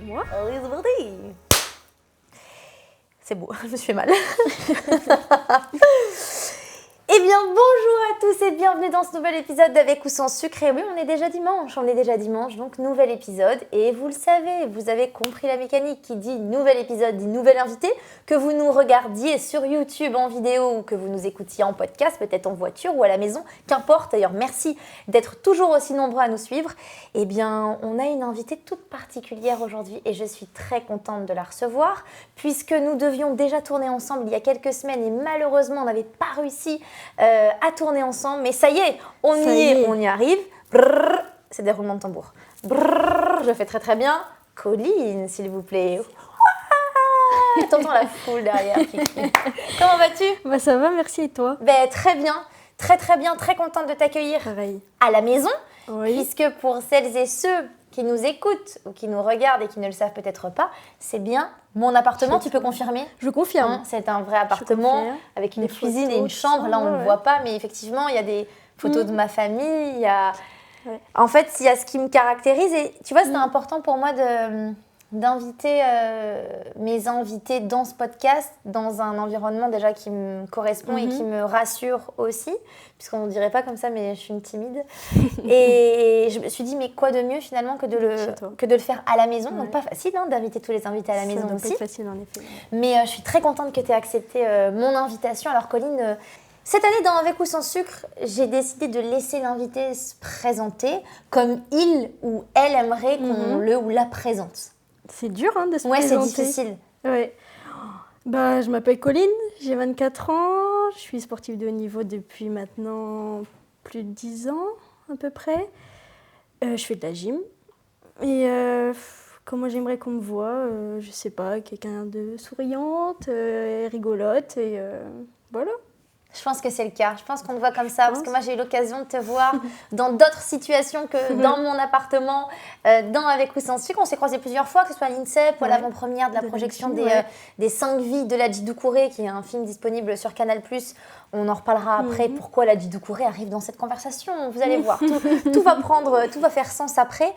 moi. Allez, c'est parti. C'est beau, je me suis fait mal. Eh bien, bonjour à tous et bienvenue dans ce nouvel épisode d'Avec ou sans sucre. Et oui, on est déjà dimanche, donc nouvel épisode. Et vous le savez, vous avez compris la mécanique qui dit nouvel épisode, dit nouvel invité. Que vous nous regardiez sur YouTube en vidéo ou que vous nous écoutiez en podcast, peut-être en voiture ou à la maison, qu'importe. D'ailleurs, merci d'être toujours aussi nombreux à nous suivre. Eh bien, on a une invitée toute particulière aujourd'hui et je suis très contente de la recevoir puisque nous devions déjà tourner ensemble il y a quelques semaines et malheureusement, on n'avait pas réussi à tourner ensemble, mais ça y est, on y arrive. Brrr, c'est des roulements de tambour. Brrr, je fais très très bien. Colline, s'il vous plaît. T'entends la foule derrière qui crie. Comment vas-tu ? Bah ça va, merci, et toi ? Très bien, très bien, très contente de t'accueillir Pareil. à la maison, Oui. puisque pour celles et ceux qui nous écoutent ou qui nous regardent et qui ne le savent peut-être pas, c'est bien mon appartement, tu peux confirmer ? Je confirme. C'est un vrai appartement avec une cuisine et une chambre. Là, on ne le voit pas, mais effectivement, il y a des photos de ma famille. Il y a... En fait, il y a ce qui me caractérise. Et tu vois, c'était important pour moi d'inviter mes invités dans ce podcast, dans un environnement déjà qui me correspond et qui me rassure aussi, puisqu'on ne dirait pas comme ça, mais je suis une timide. Et je me suis dit, mais quoi de mieux finalement que de le faire à la maison. Donc pas facile d'inviter tous les invités à la maison aussi. C'est facile en effet. Mais je suis très contente que tu aies accepté mon invitation. Alors Colline, cette année dans Avec ou sans sucre, j'ai décidé de laisser l'invité se présenter comme il ou elle aimerait qu'on le ou la présente. C'est dur de se présenter. Ouais, c'est difficile. Ouais. Bah, je m'appelle Colline, j'ai 24 ans, je suis sportive de haut niveau depuis maintenant plus de 10 ans à peu près. Je fais de la gym et comment j'aimerais qu'on me voit, je sais pas, quelqu'un de souriante, rigolote et voilà. Je pense que c'est le cas. Je pense qu'on te voit comme ça parce que moi j'ai eu l'occasion de te voir dans d'autres situations que dans mon appartement, dans Avec ou sans sucre. On s'est croisés plusieurs fois, que ce soit à l'INSEP ou à l'avant-première de la projection des 5 vies de la Djidoukouré, qui est un film disponible sur Canal+. On en reparlera après pourquoi la Djidoukouré arrive dans cette conversation. Vous allez voir, tout va faire sens après.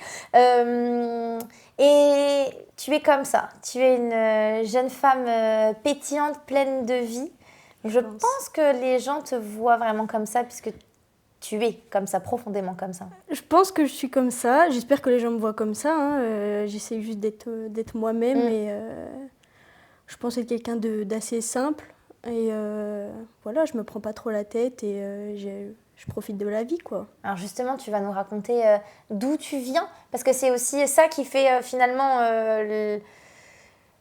Et tu es comme ça. Tu es une jeune femme pétillante, pleine de vie. Je pense que les gens te voient vraiment comme ça, puisque tu es comme ça, profondément comme ça. Je pense que je suis comme ça. J'espère que les gens me voient comme ça. J'essaie juste d'être moi-même. Et je pense être quelqu'un d'assez simple. Et voilà, je me prends pas trop la tête et je profite de la vie, quoi. Alors justement, tu vas nous raconter d'où tu viens, parce que c'est aussi ça qui fait finalement...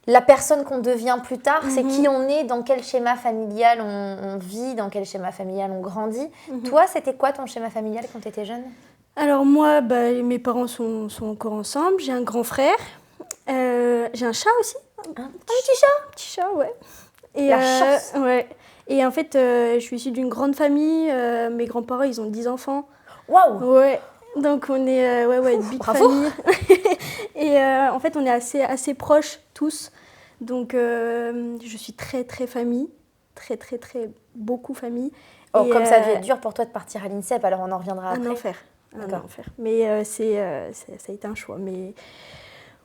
La personne qu'on devient plus tard, c'est qui on est, dans quel schéma familial on vit, dans quel schéma familial on grandit. Toi, c'était quoi ton schéma familial quand tu étais jeune ? Alors moi, mes parents sont encore ensemble. J'ai un grand frère. J'ai un chat aussi. Un petit chat ? Un petit chat, ouais. Et, la chance. Ouais. Et en fait, je suis issue d'une grande famille. Mes grands-parents, ils ont 10 enfants. Waouh ! Ouais. Donc on est une big famille. Et en fait, on est assez proches tous. Donc je suis très très famille, très beaucoup famille. Oh, et comme ça devait être dur pour toi de partir à l'INSEP, alors on en reviendra après. Un enfer. Mais ça a été un choix. Mais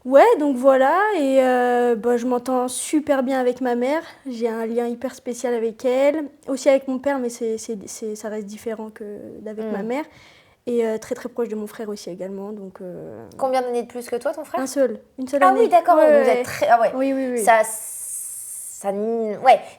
ouais, donc voilà. Et je m'entends super bien avec ma mère. J'ai un lien hyper spécial avec elle. Aussi avec mon père, mais ça reste différent d'avec ma mère. Et très très proche de mon frère aussi également. Donc, combien d'années de plus que toi, ton frère ? une seule année. Ah oui, d'accord, Ouais. vous êtes très... Ah ouais. Oui.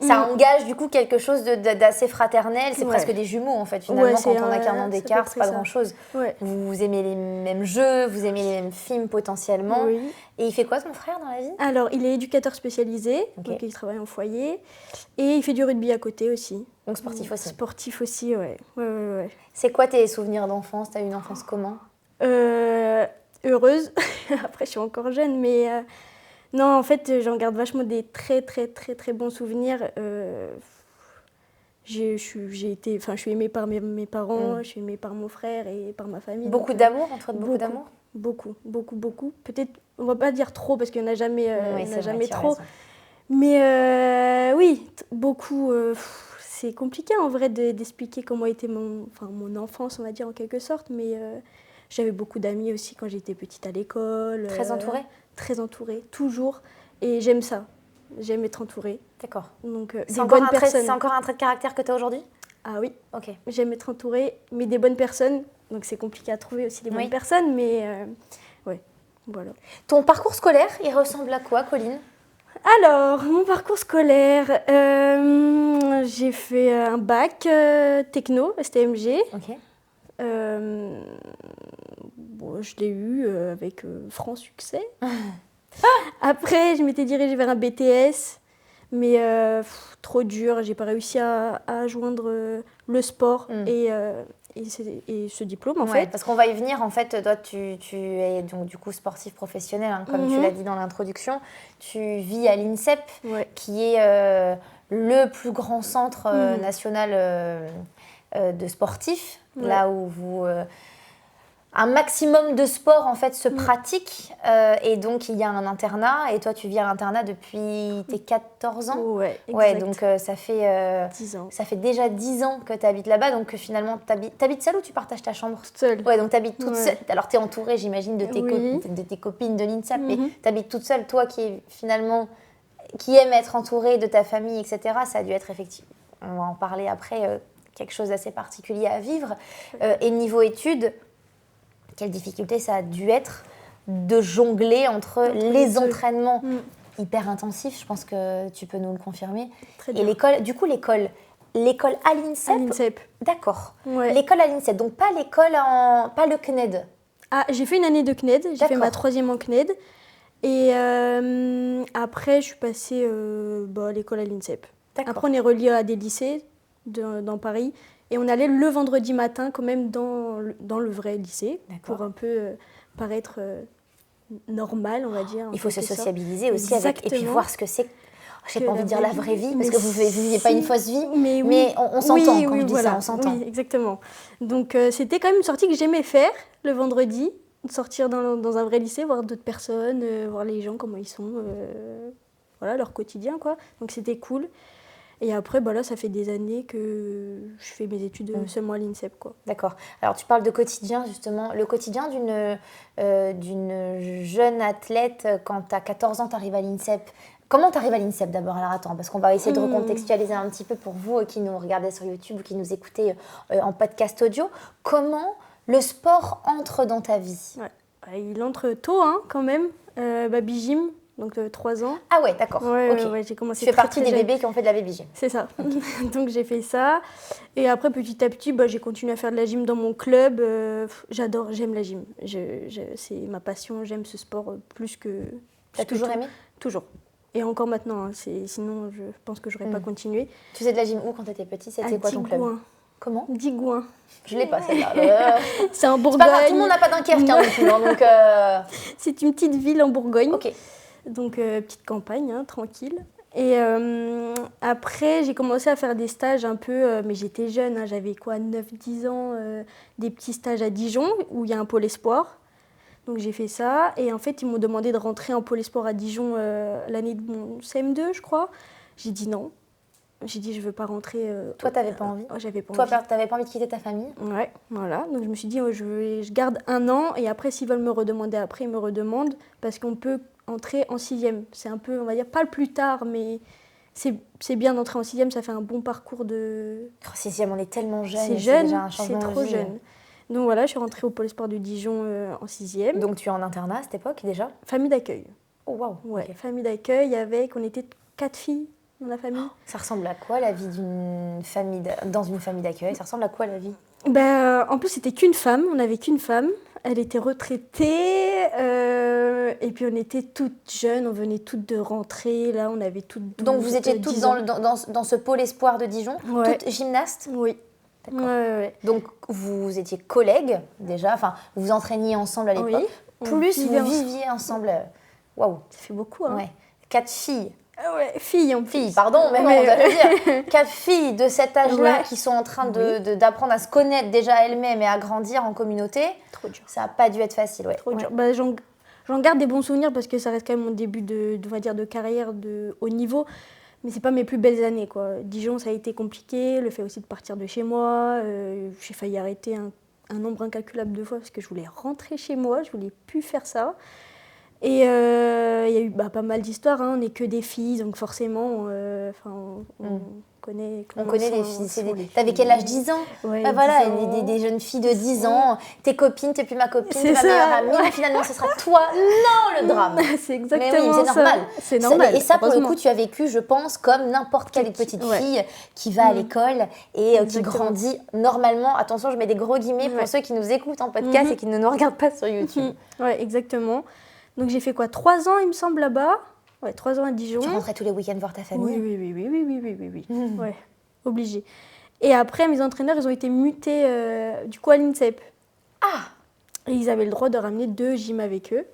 Ça engage du coup quelque chose d'assez fraternel. C'est presque des jumeaux en fait, finalement, quand on n'a qu'un an d'écart, c'est pas grand-chose. Ouais. Vous aimez les mêmes jeux, vous aimez les mêmes films potentiellement. Oui. Et il fait quoi ton frère dans la vie ? Alors, il est éducateur spécialisé, donc il travaille en foyer. Et il fait du rugby à côté aussi. Donc sportif aussi. Sportif aussi, ouais. C'est quoi tes souvenirs d'enfance ? T'as eu une enfance comment ? Heureuse. Après, je suis encore jeune, mais non, en fait, j'en garde vachement des très bons souvenirs. Je suis aimée par mes parents, je suis aimée par mon frère et par ma famille. Beaucoup d'amour, entre beaucoup d'amour ? Beaucoup. Peut-être, on va pas dire trop parce qu'il n'y en a jamais, trop. Raison. Mais oui, beaucoup. C'est compliqué en vrai d'expliquer comment était mon enfance, on va dire en quelque sorte. Mais j'avais beaucoup d'amis aussi quand j'étais petite à l'école. Très entourée ? très entourée, toujours. Et j'aime ça. J'aime être entourée. D'accord. Donc, C'est des encore, bonnes personnes. c'est encore un trait de caractère que tu as aujourd'hui? Ah oui, Ok. j'aime être entourée, mais des bonnes personnes. Donc, c'est compliqué à trouver aussi les bonnes personnes, mais ouais, voilà. Ton parcours scolaire, il ressemble à quoi, Colline? Alors, mon parcours scolaire, j'ai fait un bac techno, STMG. Ok. Bon, je l'ai eu avec franc succès. Après, je m'étais dirigée vers un BTS, mais trop dur. J'ai pas réussi à joindre le sport et ce diplôme, en fait. Parce qu'on va y venir. En fait, toi, tu es donc du coup sportif professionnel, hein, comme tu l'as dit dans l'introduction. Tu vis à l'INSEP, qui est le plus grand centre national de sportifs, là où un maximum de sport en fait se pratique et donc il y a un internat et toi tu vis à l'internat depuis tes 14 ans. Ouais, exact. Ouais, donc ça fait 10 ans. Ça fait déjà 10 ans que tu habites là-bas, donc finalement t'habites seule ou tu partages ta chambre? Toute seule. Ouais, donc tu habites toute seule. Alors tu es entourée, j'imagine, de tes copines de l'INSEP, mais tu habites toute seule, toi qui aime être entourée de ta famille, etc. Ça a dû être effectivement, on va en parler après, quelque chose d'assez particulier à vivre. Et niveau études, quelle difficulté ça a dû être de jongler entre les entraînements hyper intensifs, je pense que tu peux nous le confirmer, et l'école. Du coup, l'école à l'INSEP. À l'INSEP. D'accord. Ouais. L'école à l'INSEP, donc pas le CNED. Ah, j'ai fait une année de CNED, j'ai fait ma 3e en CNED. Et après, je suis passée à l'école à l'INSEP. Après, on est relié à des lycées dans Paris. Et on allait le vendredi matin quand même dans le vrai lycée pour un peu paraître normal, on va dire. Il faut se sociabiliser aussi avec, et puis voir ce que c'est. Je n'ai pas envie de dire la vraie vie, parce que vous ne viviez pas une fausse vie, mais on s'entend quand je dis ça, on s'entend. Oui, exactement. Donc c'était quand même une sortie que j'aimais faire le vendredi, sortir dans un vrai lycée, voir d'autres personnes, voir les gens, comment ils sont, voilà, leur quotidien, quoi. Donc c'était cool. Et après, là, ça fait des années que je fais mes études seulement à l'INSEP, quoi. D'accord. Alors, tu parles de quotidien, justement. Le quotidien d'une jeune athlète, quand tu as 14 ans, tu arrives à l'INSEP. Comment tu arrives à l'INSEP d'abord? Alors, attends, parce qu'on va essayer de recontextualiser un petit peu pour vous qui nous regardez sur YouTube ou qui nous écoutez en podcast audio. Comment le sport entre dans ta vie? Il entre tôt, hein, quand même. Baby gym. Donc 3 ans. Ah ouais, d'accord. Ouais, j'ai commencé tu fais partie des bébés qui ont fait de la baby gym. C'est ça. Okay. Donc j'ai fait ça. Et après, petit à petit, j'ai continué à faire de la gym dans mon club. J'aime la gym. C'est ma passion, j'aime ce sport plus que... T'as toujours aimé? Toujours. Et encore maintenant. Hein, sinon, je pense que j'aurais pas continué. Tu faisais de la gym où quand tu étais petite? C'était quoi ton club? Comment? Digoin. Je l'ai pas celle-là. C'est en Bourgogne. C'est pas grave, tout le monde n'a pas Dunkerque non plus. Donc c'est une petite ville en Bourgogne. Ok. Donc, petite campagne, hein, tranquille. Et après, j'ai commencé à faire des stages un peu, mais j'étais jeune, hein, j'avais 9-10 ans, des petits stages à Dijon, où il y a un pôle espoir. Donc j'ai fait ça, et en fait, ils m'ont demandé de rentrer en pôle espoir à Dijon l'année de mon CM2, je crois. J'ai dit non. J'ai dit, je veux pas rentrer. Toi, t'avais pas envie? J'avais pas envie. Toi, t'avais pas envie de quitter ta famille? Ouais, voilà. Donc je me suis dit, je garde 1 an, et après, s'ils veulent me redemander après, ils me redemandent, parce qu'on peut entrer en 6e. C'est un peu, on va dire, pas le plus tard, mais c'est bien d'entrer en 6e, ça fait un bon parcours de... 6e, on est tellement jeune. C'est jeune, c'est trop jeune. Donc voilà, je suis rentrée au pôle espoir de Dijon en 6e. Donc tu es en internat à cette époque déjà? Famille d'accueil. Oh waouh. Ouais, okay. Famille d'accueil on était 4 filles dans la famille. Ça ressemble à quoi la vie dans une famille d'accueil? Ça ressemble à quoi la vie? En plus, c'était qu'une femme, on n'avait qu'une femme. Elle était retraitée, et puis on était toutes jeunes, on venait toutes de rentrer, là on avait toutes 12, donc vous étiez toutes dans ce pôle espoir de Dijon, toutes gymnastes? Oui. D'accord. Ouais. Donc vous étiez collègues déjà, enfin vous vous entraîniez ensemble à l'époque, plus vous viviez ensemble. Waouh. Ça fait beaucoup, hein. Ouais. 4 filles. Ouais, filles en plus. Filles, pardon, mais on doit le dire. 4 filles de cet âge-là qui sont en train d'apprendre à se connaître déjà elles-mêmes et à grandir en communauté. Trop dur. Ça n'a pas dû être facile, Trop dur. J'en garde des bons souvenirs parce que ça reste quand même mon début de carrière de haut niveau. Mais c'est pas mes plus belles années, quoi. Dijon, ça a été compliqué. Le fait aussi de partir de chez moi. J'ai failli arrêter un nombre incalculable de fois parce que je voulais rentrer chez moi. Je voulais plus faire ça. Et il y a eu pas mal d'histoires, hein. On n'est que des filles, donc forcément, on connaît... On connaît les filles. les T'avais quel âge, 10 ans? Ouais, voilà, 10 ans. des jeunes filles de 10 ans. Tes copines, t'es plus ma copine, C'est t'es ma ça. meilleure amie. Mais finalement, ce sera toi. Non, le drame. C'est Mais exactement oui, c'est normal. C'est normal. Et ça, pour le heureusement. coup, tu as vécu, je pense, comme n'importe quelle petite fille qui va à l'école et qui grandit normalement. Attention, je mets des gros guillemets pour ceux qui nous écoutent en podcast et qui ne nous regardent pas sur YouTube. Ouais, exactement. Donc j'ai fait quoi, 3 ans, il me semble, là-bas. Ouais, 3 ans à Dijon. Tu rentrais tous les week-ends voir ta famille? Oui. Ouais, obligé. Et après, mes entraîneurs, ils ont été mutés du coup à l'INSEP. Ah! Et ils avaient le droit de ramener 2 gyms avec eux.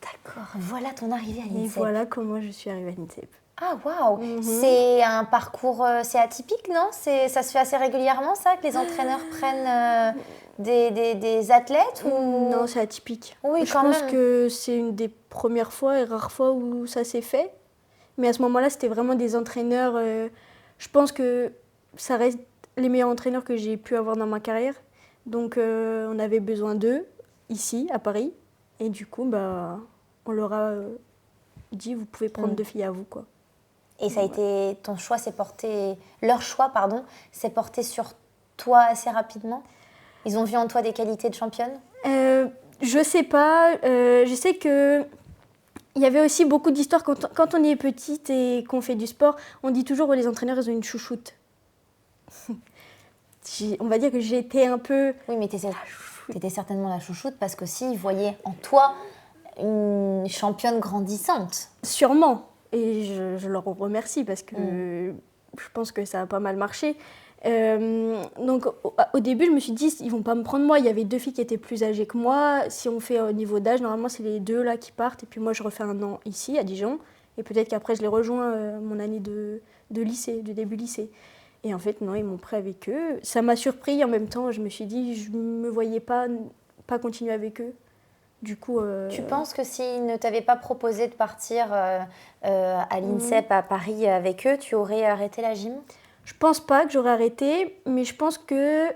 D'accord, voilà ton arrivée à l'INSEP. Et voilà comment je suis arrivée à l'INSEP. Ah, waouh! C'est un parcours, c'est atypique, non? Ça se fait assez régulièrement, ça, que les entraîneurs prennent des athlètes ou... Non, c'est atypique. Oui, je quand pense même. que c'est une des premières fois et rares fois où ça s'est fait. Mais à ce moment-là, c'était vraiment des entraîneurs... je pense que ça reste les meilleurs entraîneurs que j'ai pu avoir dans ma carrière. Donc, on avait besoin d'eux, ici, à Paris. Et du coup, on leur a dit, vous pouvez prendre 2 filles à vous, quoi. Et ça a été... Leur choix, pardon, s'est porté sur toi assez rapidement? Ils ont vu en toi des qualités de championne? Je sais pas. Je sais que il y avait aussi beaucoup d'histoires quand on est petite et qu'on fait du sport. On dit toujours que les entraîneurs, ils ont une chouchoute. On va dire que j'ai été un peu... Oui, mais t'étais certainement la chouchoute parce que s'ils voyaient en toi une championne grandissante. Sûrement. Et je leur en remercie parce que je pense que ça a pas mal marché. Donc au début, je me suis dit, ils vont pas me prendre moi. Il y avait 2 filles qui étaient plus âgées que moi. Si on fait au niveau d'âge, normalement, c'est les 2 là qui partent. Et puis moi, je refais un an ici, à Dijon. Et peut-être qu'après, je les rejoins mon année de lycée, de début lycée. Et en fait, non, ils m'ont pris avec eux. Ça m'a surpris. En même temps, je me suis dit, je me voyais pas continuer avec eux. Du coup, tu penses que s'ils ne t'avaient pas proposé de partir à l'INSEP à Paris avec eux, tu aurais arrêté la gym? Je pense pas que j'aurais arrêté, mais je pense que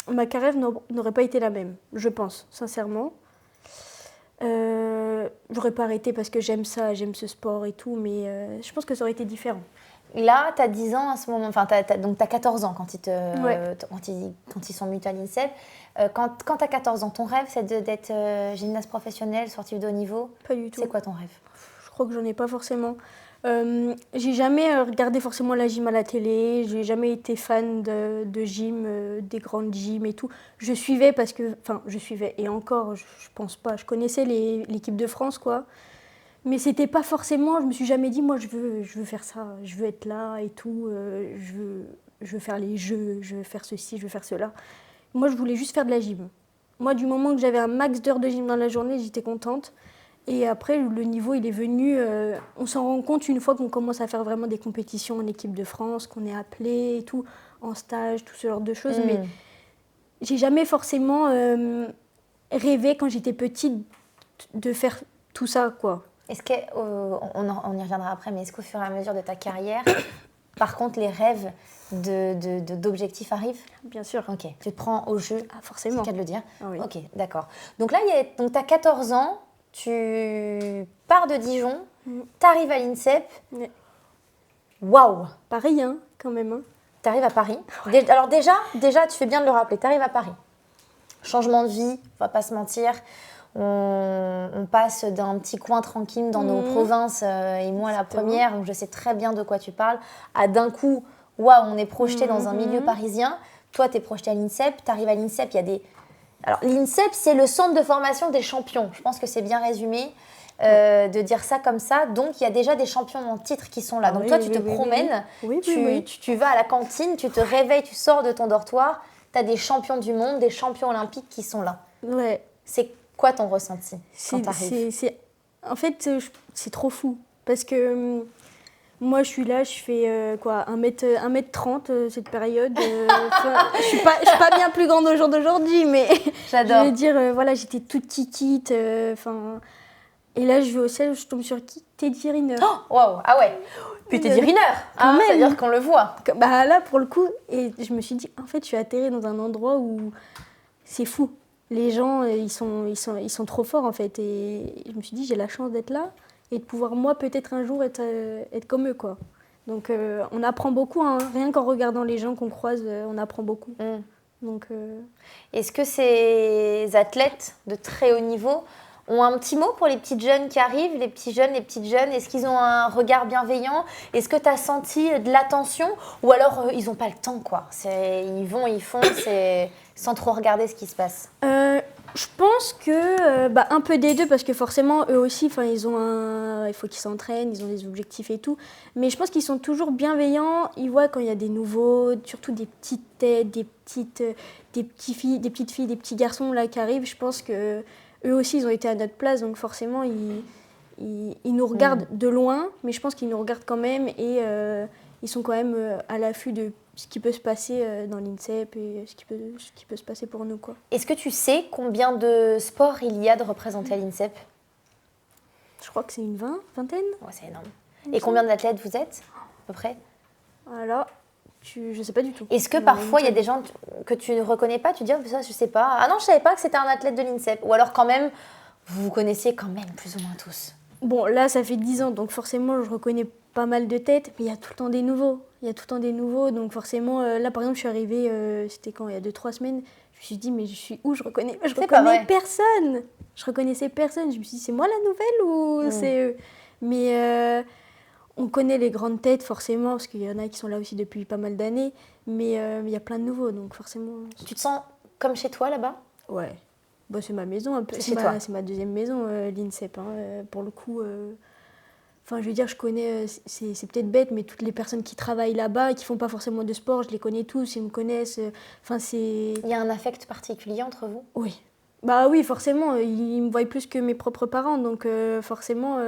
ma carrière n'aurait pas été la même. Je pense, sincèrement. J'aurais pas arrêté parce que j'aime ça, j'aime ce sport et tout, mais je pense que ça aurait été différent. Là, tu as 10 ans à ce moment, enfin, donc tu as 14 ans quand ils sont mutés à l'INSEP. Quand tu as 14 ans, ton rêve, c'est d'être gymnaste professionnelle, sportive de haut niveau? Pas du tout. C'est quoi ton rêve? Je crois que j'en ai pas forcément. J'ai jamais regardé forcément la gym à la télé, j'ai jamais été fan de gym, des grandes gyms et tout. Je suivais et encore, je pense pas, je connaissais l'équipe de France, quoi. Mais c'était pas forcément, je me suis jamais dit, moi je veux faire ça, je veux être là et tout, je veux faire les jeux, je veux faire ceci, je veux faire cela. Moi je voulais juste faire de la gym. Moi du moment que j'avais un max d'heures de gym dans la journée, j'étais contente. Et après le niveau il est venu, on s'en rend compte une fois qu'on commence à faire vraiment des compétitions en équipe de France, qu'on est appelé et tout, en stage, tout ce genre de choses. Mais j'ai jamais forcément rêvé quand j'étais petite de faire tout ça, quoi. Est-ce on y reviendra après, mais est-ce qu'au fur et à mesure de ta carrière, par contre, les rêves d'objectifs arrivent? Bien sûr. Ok, tu te prends au jeu, forcément. c'est le cas de le dire. Ah oui. Ok, d'accord. Donc là, tu as 14 ans, tu pars de Dijon, tu arrives à l'INSEP. Ouais. Waouh! Paris, hein, quand même. Hein. Tu arrives à Paris. Ouais. Alors déjà, tu fais bien de le rappeler, tu arrives à Paris. Changement de vie, on va pas se mentir. On passe d'un petit coin tranquille dans nos provinces, et moi la première, donc je sais très bien de quoi tu parles, à d'un coup, waouh, on est projeté dans un milieu parisien. Toi, tu es projeté à l'INSEP, tu arrives à l'INSEP, il y a des... Alors l'INSEP, c'est le centre de formation des champions. Je pense que c'est bien résumé de dire ça comme ça. Donc il y a déjà des champions en titre qui sont là. Donc toi, tu te promènes, tu vas à la cantine, tu te réveilles, tu sors de ton dortoir, tu as des champions du monde, des champions olympiques qui sont là. Ouais. C'est quoi ton ressenti quand t'arrives? En fait, c'est trop fou. Parce que moi, je suis là, je fais 1m30 cette période. Je suis pas bien plus grande au jour d'aujourd'hui, mais j'adore. Je veux dire, voilà, j'étais toute petite. Et là, je vais au ciel, je tombe sur qui? Teddy Riner. Oh, waouh, ah ouais. Puis Teddy Riner, c'est-à-dire qu'on le voit. Bah là, pour le coup, et je me suis dit, en fait, je suis atterrée dans un endroit où c'est fou. Les gens, ils sont trop forts en fait. Et je me suis dit, j'ai la chance d'être là et de pouvoir, moi, peut-être un jour être comme eux, quoi. Donc, on apprend beaucoup, hein. Rien qu'en regardant les gens qu'on croise, on apprend beaucoup. Donc, Est-ce que ces athlètes de très haut niveau ont un petit mot pour les petites jeunes qui arrivent, les petits jeunes, les petites jeunes? Est-ce qu'ils ont un regard bienveillant? Est-ce que tu as senti de l'attention? Ou alors ils n'ont pas le temps, quoi. Ils vont, ils font, sans trop regarder ce qui se passe. Je pense que un peu des deux, parce que forcément, eux aussi, il faut qu'ils s'entraînent, ils ont des objectifs et tout. Mais je pense qu'ils sont toujours bienveillants. Ils voient quand il y a des nouveaux, surtout des petites têtes, des petites filles, des petits garçons là qui arrivent. Je pense que eux aussi, ils ont été à notre place, donc forcément, ils nous regardent de loin, mais je pense qu'ils nous regardent quand même et ils sont quand même à l'affût de ce qui peut se passer dans l'INSEP et ce qui peut se passer pour nous, quoi. Est-ce que tu sais combien de sports il y a de représentés à l'INSEP? Je crois que c'est une vingtaine. Ouais, c'est énorme. Et combien d'athlètes vous êtes, à peu près? Alors, je sais pas du tout. Est-ce que parfois, il y a des gens que tu ne reconnais pas? Tu dis, oh, ça, je sais pas. Ah non, je savais pas que c'était un athlète de l'INSEP. Ou alors, quand même, vous vous connaissiez quand même plus ou moins tous. Bon, là, ça fait 10 ans, donc forcément, je reconnais pas mal de têtes, mais il y a tout le temps des nouveaux. Donc forcément, là, par exemple, je suis arrivée, c'était quand? Il y a 2-3 semaines. Je me suis dit, mais je suis où? Je reconnais personne. Je reconnaissais personne. Je me suis dit, c'est moi la nouvelle ou c'est eux? Mais on connaît les grandes têtes, forcément, parce qu'il y en a qui sont là aussi depuis pas mal d'années. Mais il y a plein de nouveaux, donc forcément... Tu te sens comme chez toi, là-bas? Ouais. Bah, c'est ma maison un peu. C'est ma deuxième maison, l'INSEP. Pour le coup, je veux dire, je connais, c'est peut-être bête, mais toutes les personnes qui travaillent là-bas et qui font pas forcément de sport, je les connais tous, ils me connaissent. Il y a un affect particulier entre vous? Oui. Bah oui, forcément, ils me voient plus que mes propres parents, donc forcément,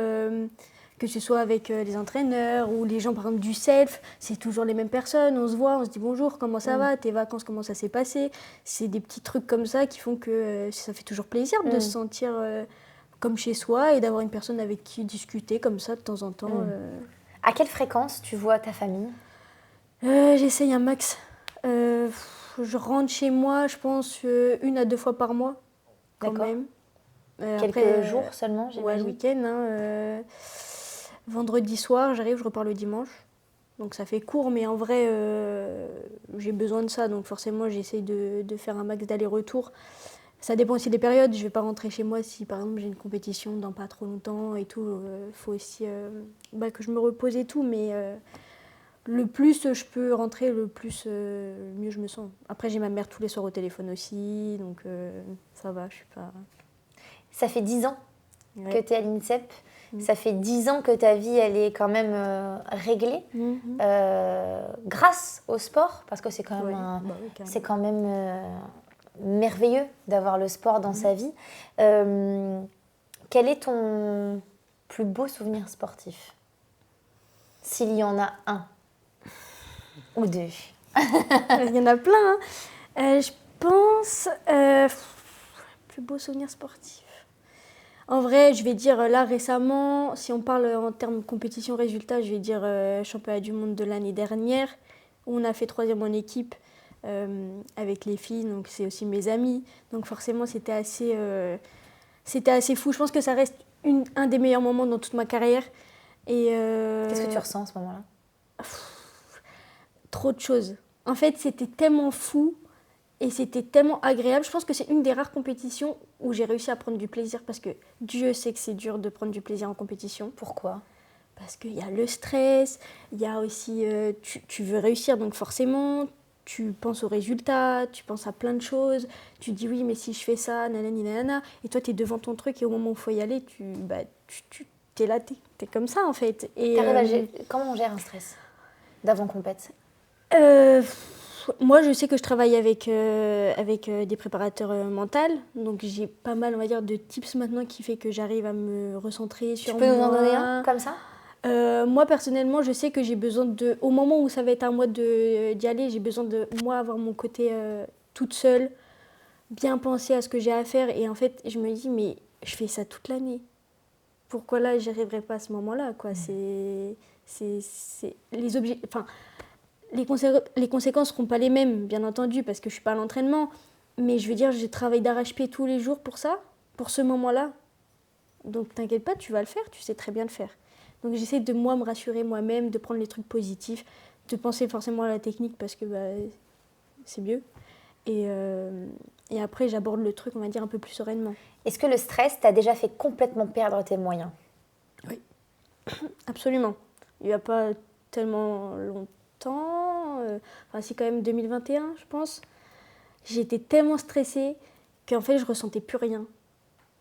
que ce soit avec les entraîneurs ou les gens, par exemple, du self, c'est toujours les mêmes personnes. On se voit, on se dit bonjour, comment ça va, tes vacances, comment ça s'est passé. C'est des petits trucs comme ça qui font que ça fait toujours plaisir de se sentir comme chez soi et d'avoir une personne avec qui discuter comme ça de temps en temps. À quelle fréquence tu vois ta famille? J'essaye un max. Je rentre chez moi, je pense, 1 à 2 fois par mois, quand même. Quelques jours seulement, j'imagine. Ouais, le week-end. Vendredi soir, j'arrive, je repars le dimanche. Donc ça fait court, mais en vrai, j'ai besoin de ça. Donc forcément, j'essaye de faire un max d'aller-retour. Ça dépend aussi des périodes. Je ne vais pas rentrer chez moi si, par exemple, j'ai une compétition dans pas trop longtemps et tout. Il faut aussi que je me repose et tout. Mais le plus je peux rentrer, le mieux je me sens. Après, j'ai ma mère tous les soirs au téléphone aussi. Donc ça va, je suis pas... Ça fait 10 ans que tu es à l'INSEP. Ça fait 10 ans que ta vie, elle est quand même réglée grâce au sport, parce que c'est quand même, merveilleux d'avoir le sport dans sa vie. Quel est ton plus beau souvenir sportif? S'il y en a un ou deux. Il y en a plein. Je pense... plus beau souvenir sportif. En vrai, je vais dire là récemment, si on parle en termes de compétition-résultat, je vais dire championnat du monde de l'année dernière, où on a fait 3e en équipe avec les filles, donc c'est aussi mes amis. Donc forcément, c'était assez fou. Je pense que ça reste un des meilleurs moments dans toute ma carrière. Qu'est-ce que tu ressens à ce moment-là? Trop de choses. En fait, c'était tellement fou. Et c'était tellement agréable. Je pense que c'est une des rares compétitions où j'ai réussi à prendre du plaisir parce que Dieu sait que c'est dur de prendre du plaisir en compétition. Pourquoi? Parce qu'il y a le stress, il y a aussi... tu veux réussir, donc forcément, tu penses aux résultats, tu penses à plein de choses. Tu dis oui, mais si je fais ça, nanani, nanana. Et toi, tu es devant ton truc et au moment où il faut y aller, tu es là, tu es comme ça en fait. Comment on gère un stress d'avant-compète? Moi, je sais que je travaille avec des préparateurs mentaux, donc j'ai pas mal, on va dire, de tips maintenant qui fait que j'arrive à me recentrer sur moi. Tu peux nous en donner un, comme ça? Moi, personnellement, je sais que j'ai besoin au moment où ça va être à moi d'y aller, j'ai besoin de, moi, avoir mon côté toute seule, bien penser à ce que j'ai à faire, et en fait, je me dis, mais je fais ça toute l'année. Pourquoi là, j'y arriverai pas à ce moment-là, quoi. Les conséquences ne seront pas les mêmes, bien entendu, parce que je ne suis pas à l'entraînement. Mais je veux dire, j'ai travaillé d'arrache-pied tous les jours pour ça, pour ce moment-là. Donc t'inquiète pas, tu vas le faire, tu sais très bien le faire. Donc j'essaie de moi me rassurer moi-même, de prendre les trucs positifs, de penser forcément à la technique parce que c'est mieux. Et après, j'aborde le truc, on va dire, un peu plus sereinement. Est-ce que le stress t'a déjà fait complètement perdre tes moyens? Oui, absolument. Il n'y a pas tellement longtemps, enfin c'est quand même 2021, je pense. J'étais tellement stressée qu'en fait, je ressentais plus rien.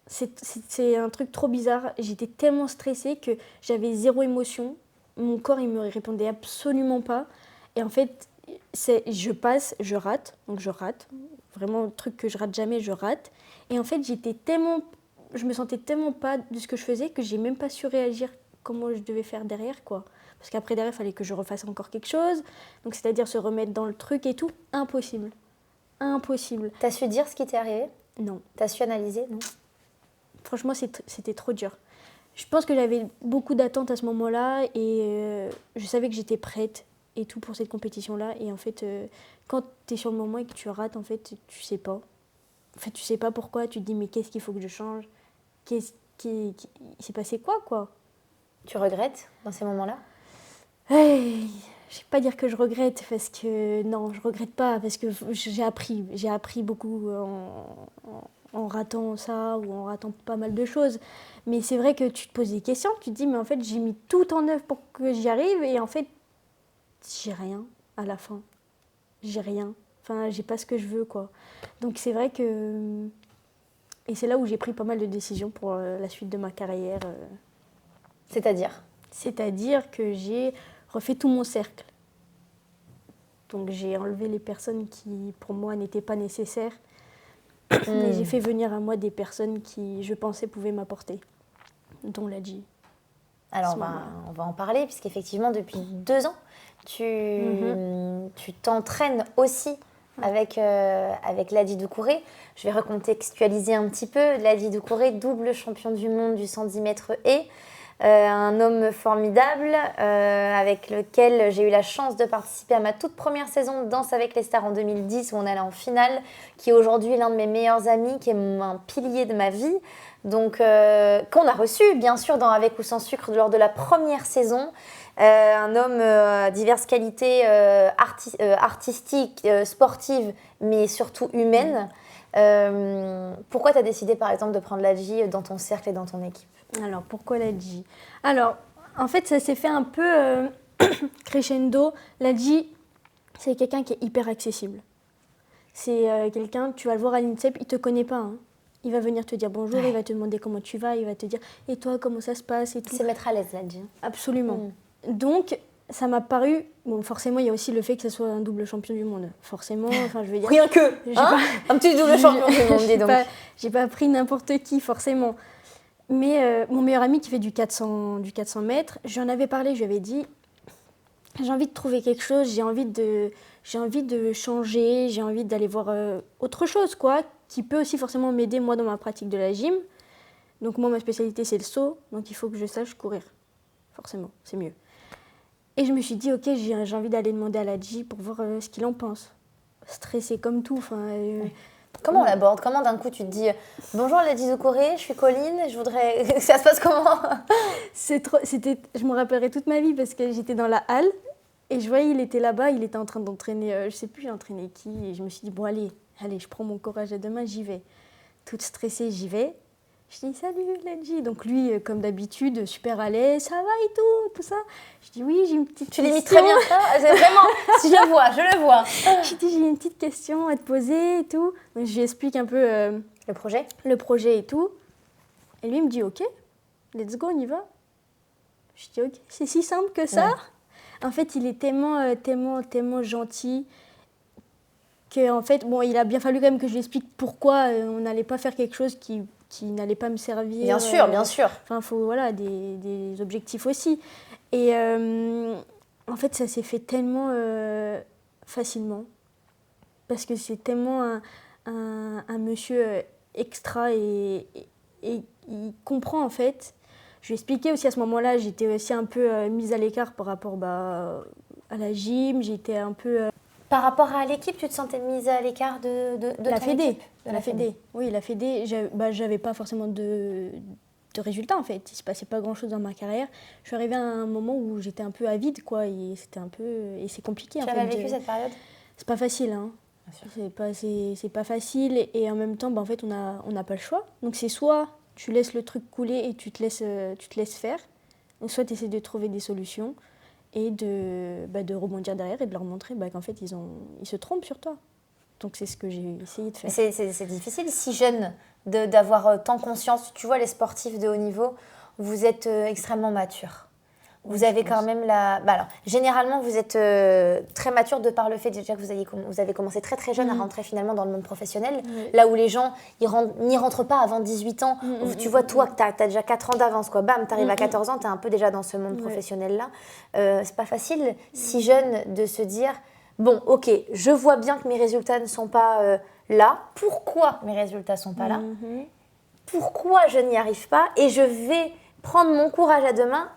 C'est un truc trop bizarre. J'étais tellement stressée que j'avais zéro émotion. Mon corps, il me répondait absolument pas. Et en fait, je passe, je rate. Donc je rate. Vraiment, le truc que je rate jamais, je rate. Et en fait, je me sentais tellement pas de ce que je faisais que j'ai même pas su réagir comment je devais faire derrière, quoi. Parce qu'après, derrière, il fallait que je refasse encore quelque chose. Donc, c'est-à-dire se remettre dans le truc et tout. Impossible. Impossible. T'as su dire ce qui t'est arrivé? Non. T'as su analyser? Non. Franchement, c'était trop dur. Je pense que j'avais beaucoup d'attentes à ce moment-là et je savais que j'étais prête et tout pour cette compétition-là. Et en fait, quand tu es sur le moment et que tu rates, en fait, tu sais pas. En fait, tu sais pas pourquoi. Tu te dis, mais qu'est-ce qu'il faut que je change? Il s'est passé quoi? Tu regrettes dans ces moments-là? Hey, je vais pas dire que je regrette parce que non, je regrette pas parce que j'ai appris beaucoup en ratant ça ou en ratant pas mal de choses. Mais c'est vrai que tu te poses des questions, tu te dis mais en fait j'ai mis tout en œuvre pour que j'y arrive et en fait j'ai rien à la fin. J'ai rien. Enfin, j'ai pas ce que je veux quoi. Donc c'est vrai que et c'est là où j'ai pris pas mal de décisions pour la suite de ma carrière. C'est-à-dire? C'est-à-dire que j'ai refait tout mon cercle. Donc j'ai enlevé les personnes qui, pour moi, n'étaient pas nécessaires. Et j'ai fait venir à moi des personnes qui, je pensais, pouvaient m'apporter, dont Ladji. Alors on va en parler, puisqu'effectivement, depuis 2 ans, tu t'entraînes aussi avec Ladji Doucouré. Je vais recontextualiser un petit peu. Ladji Doucouré, double champion du monde du 110 mètres haies. Un homme formidable avec lequel j'ai eu la chance de participer à ma toute première saison de Danse avec les stars en 2010 où on allait en finale, qui est aujourd'hui l'un de mes meilleurs amis, qui est un pilier de ma vie, donc qu'on a reçu bien sûr dans Avec ou sans sucre lors de la première saison. Un homme à diverses qualités artistiques, sportives, mais surtout humaines. Pourquoi tu as décidé par exemple de prendre Ladji dans ton cercle et dans ton équipe? Alors, pourquoi Ladji? Alors, en fait, ça s'est fait un peu crescendo. Ladji, c'est quelqu'un qui est hyper accessible. C'est quelqu'un, tu vas le voir à l'INSEP, il ne te connaît pas. Hein. Il va venir te dire bonjour, il va te demander comment tu vas, il va te dire « Et toi, comment ça se passe ?» et tout. C'est mettre à l'aise, Ladji. Absolument. Donc, ça m'a paru... Bon, forcément, il y a aussi le fait que ce soit un double champion du monde. Forcément, enfin, je veux dire... Rien que un petit double champion du monde, dis donc. J'ai pas pris n'importe qui, forcément. Mais mon meilleur ami qui fait du 400 mètres, j'en avais parlé, je lui avais dit j'ai envie de trouver quelque chose, j'ai envie de changer, j'ai envie d'aller voir autre chose, quoi, qui peut aussi forcément m'aider, moi, dans ma pratique de la gym. Donc, moi, ma spécialité, c'est le saut, donc il faut que je sache courir. Forcément, c'est mieux. Et je me suis dit, ok, j'ai envie d'aller demander à Ladji pour voir ce qu'il en pense. Stressé comme tout, enfin... Comment on l'aborde? Comment d'un coup tu te dis bonjour Ladji Doucouré, je suis Colline, je voudrais. Ça se passe comment? Je me rappellerai toute ma vie parce que j'étais dans la halle et je voyais il était là-bas, il était en train d'entraîner, je sais plus, il entraînait qui et je me suis dit bon allez, je prends mon courage à deux mains, j'y vais. Toute stressée, j'y vais. Je dis salut Ladji. Donc lui, comme d'habitude, super à l'aise, ça va et tout ça. Je dis oui, j'ai une petite question. Tu l'imites très bien ça, c'est vraiment, si je le vois. Je dis j'ai une petite question à te poser et tout. Donc je lui explique un peu le projet et tout. Et lui il me dit ok, let's go, on y va. Je dis ok, c'est si simple que ça. Ouais. En fait, il est tellement gentil que en fait, bon, il a bien fallu quand même que je lui explique pourquoi on n'allait pas faire quelque chose qui n'allait pas me servir. Bien sûr. Enfin, il faut des objectifs aussi. Et en fait, ça s'est fait tellement facilement. Parce que c'est tellement un monsieur extra et il comprend en fait. Je lui ai expliqué aussi à ce moment-là, j'étais aussi un peu mise à l'écart par rapport à la gym. J'étais un peu... Par rapport à l'équipe, tu te sentais mise à l'écart de La ton Fédé. équipe? La Fédé. Oui, la Fédé, j'avais pas forcément de résultats en fait. Il se passait pas grand-chose dans ma carrière. Je suis arrivée à un moment où j'étais un peu avide, quoi, et c'était un peu... Et c'est compliqué, en fait. Tu as vécu cette période? C'est pas facile, hein. C'est pas facile, et en même temps, en fait, on n'a pas le choix. Donc c'est soit tu laisses le truc couler et tu te laisses faire, ou soit tu essaies de trouver des solutions et de rebondir derrière et de leur montrer qu'en fait, ils se trompent sur toi. Donc c'est ce que j'ai essayé de faire. C'est difficile, si jeune, d'avoir tant conscience. Tu vois, les sportifs de haut niveau, vous êtes extrêmement matures. Vous avez quand même alors, généralement, vous êtes très mature de par le fait déjà que vous avez commencé très très jeune à rentrer finalement dans le monde professionnel. Là où les gens n'y rentrent pas avant 18 ans. Tu vois, toi, tu as déjà 4 ans d'avance, quoi. Bam, tu arrives à 14 ans, tu es un peu déjà dans ce monde professionnel-là. C'est pas facile, si jeune, de se dire, bon, ok, je vois bien que mes résultats ne sont pas là. Pourquoi mes résultats ne sont pas là? Pourquoi je n'y arrive pas? Et je vais prendre mon courage à deux mains,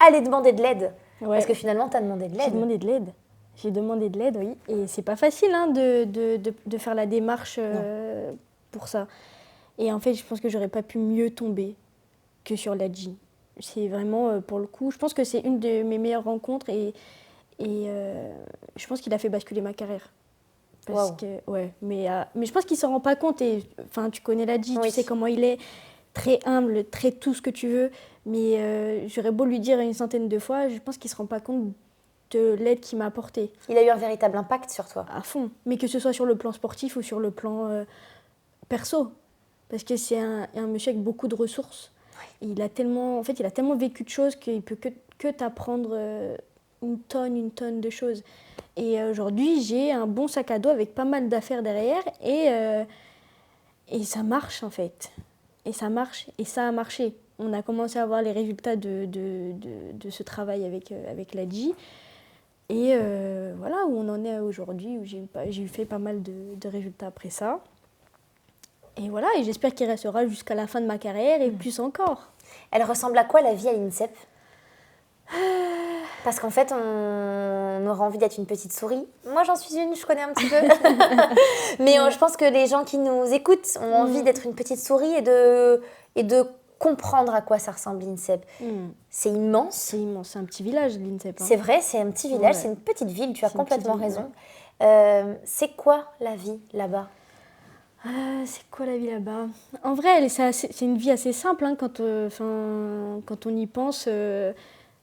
aller demander de l'aide. Parce que finalement, tu as demandé de l'aide. J'ai demandé de l'aide, oui. Et c'est pas facile, hein, de faire la démarche pour ça. Et en fait, je pense que j'aurais pas pu mieux tomber que sur l'ADJ. C'est vraiment, pour le coup, je pense que c'est une de mes meilleures rencontres, et je pense qu'il a fait basculer ma carrière. Mais je pense qu'il s'en rend pas compte. Enfin, tu connais l'ADJ, tu sais comment il est. Très humble, très tout ce que tu veux, mais j'aurais beau lui dire une centaine de fois, je pense qu'il ne se rend pas compte de l'aide qu'il m'a apportée. Il a eu un véritable impact sur toi. À fond, mais que ce soit sur le plan sportif ou sur le plan perso, parce que c'est un monsieur avec beaucoup de ressources. Il a tellement vécu de choses qu'il peut que t'apprendre une tonne de choses. Et aujourd'hui, j'ai un bon sac à dos avec pas mal d'affaires derrière, et ça marche en fait. Et ça marche, et ça a marché. On a commencé à voir les résultats de ce travail avec l'ADJ. Et voilà où on en est aujourd'hui, où j'ai fait pas mal de résultats après ça. Et voilà, et j'espère qu'il restera jusqu'à la fin de ma carrière et plus encore. Elle ressemble à quoi la vie à l'INSEP? Parce qu'en fait, on aura envie d'être une petite souris. Moi, j'en suis une, je connais un petit peu. Mais je pense que les gens qui nous écoutent ont envie d'être une petite souris et de comprendre à quoi ça ressemble l'INSEP. C'est immense. C'est immense, c'est un petit village l'INSEP. C'est vrai, c'est un petit village, c'est une petite ville, tu as complètement raison. C'est quoi la vie là-bas? C'est quoi la vie là-bas? En vrai, c'est une vie assez simple, hein, quand on y pense.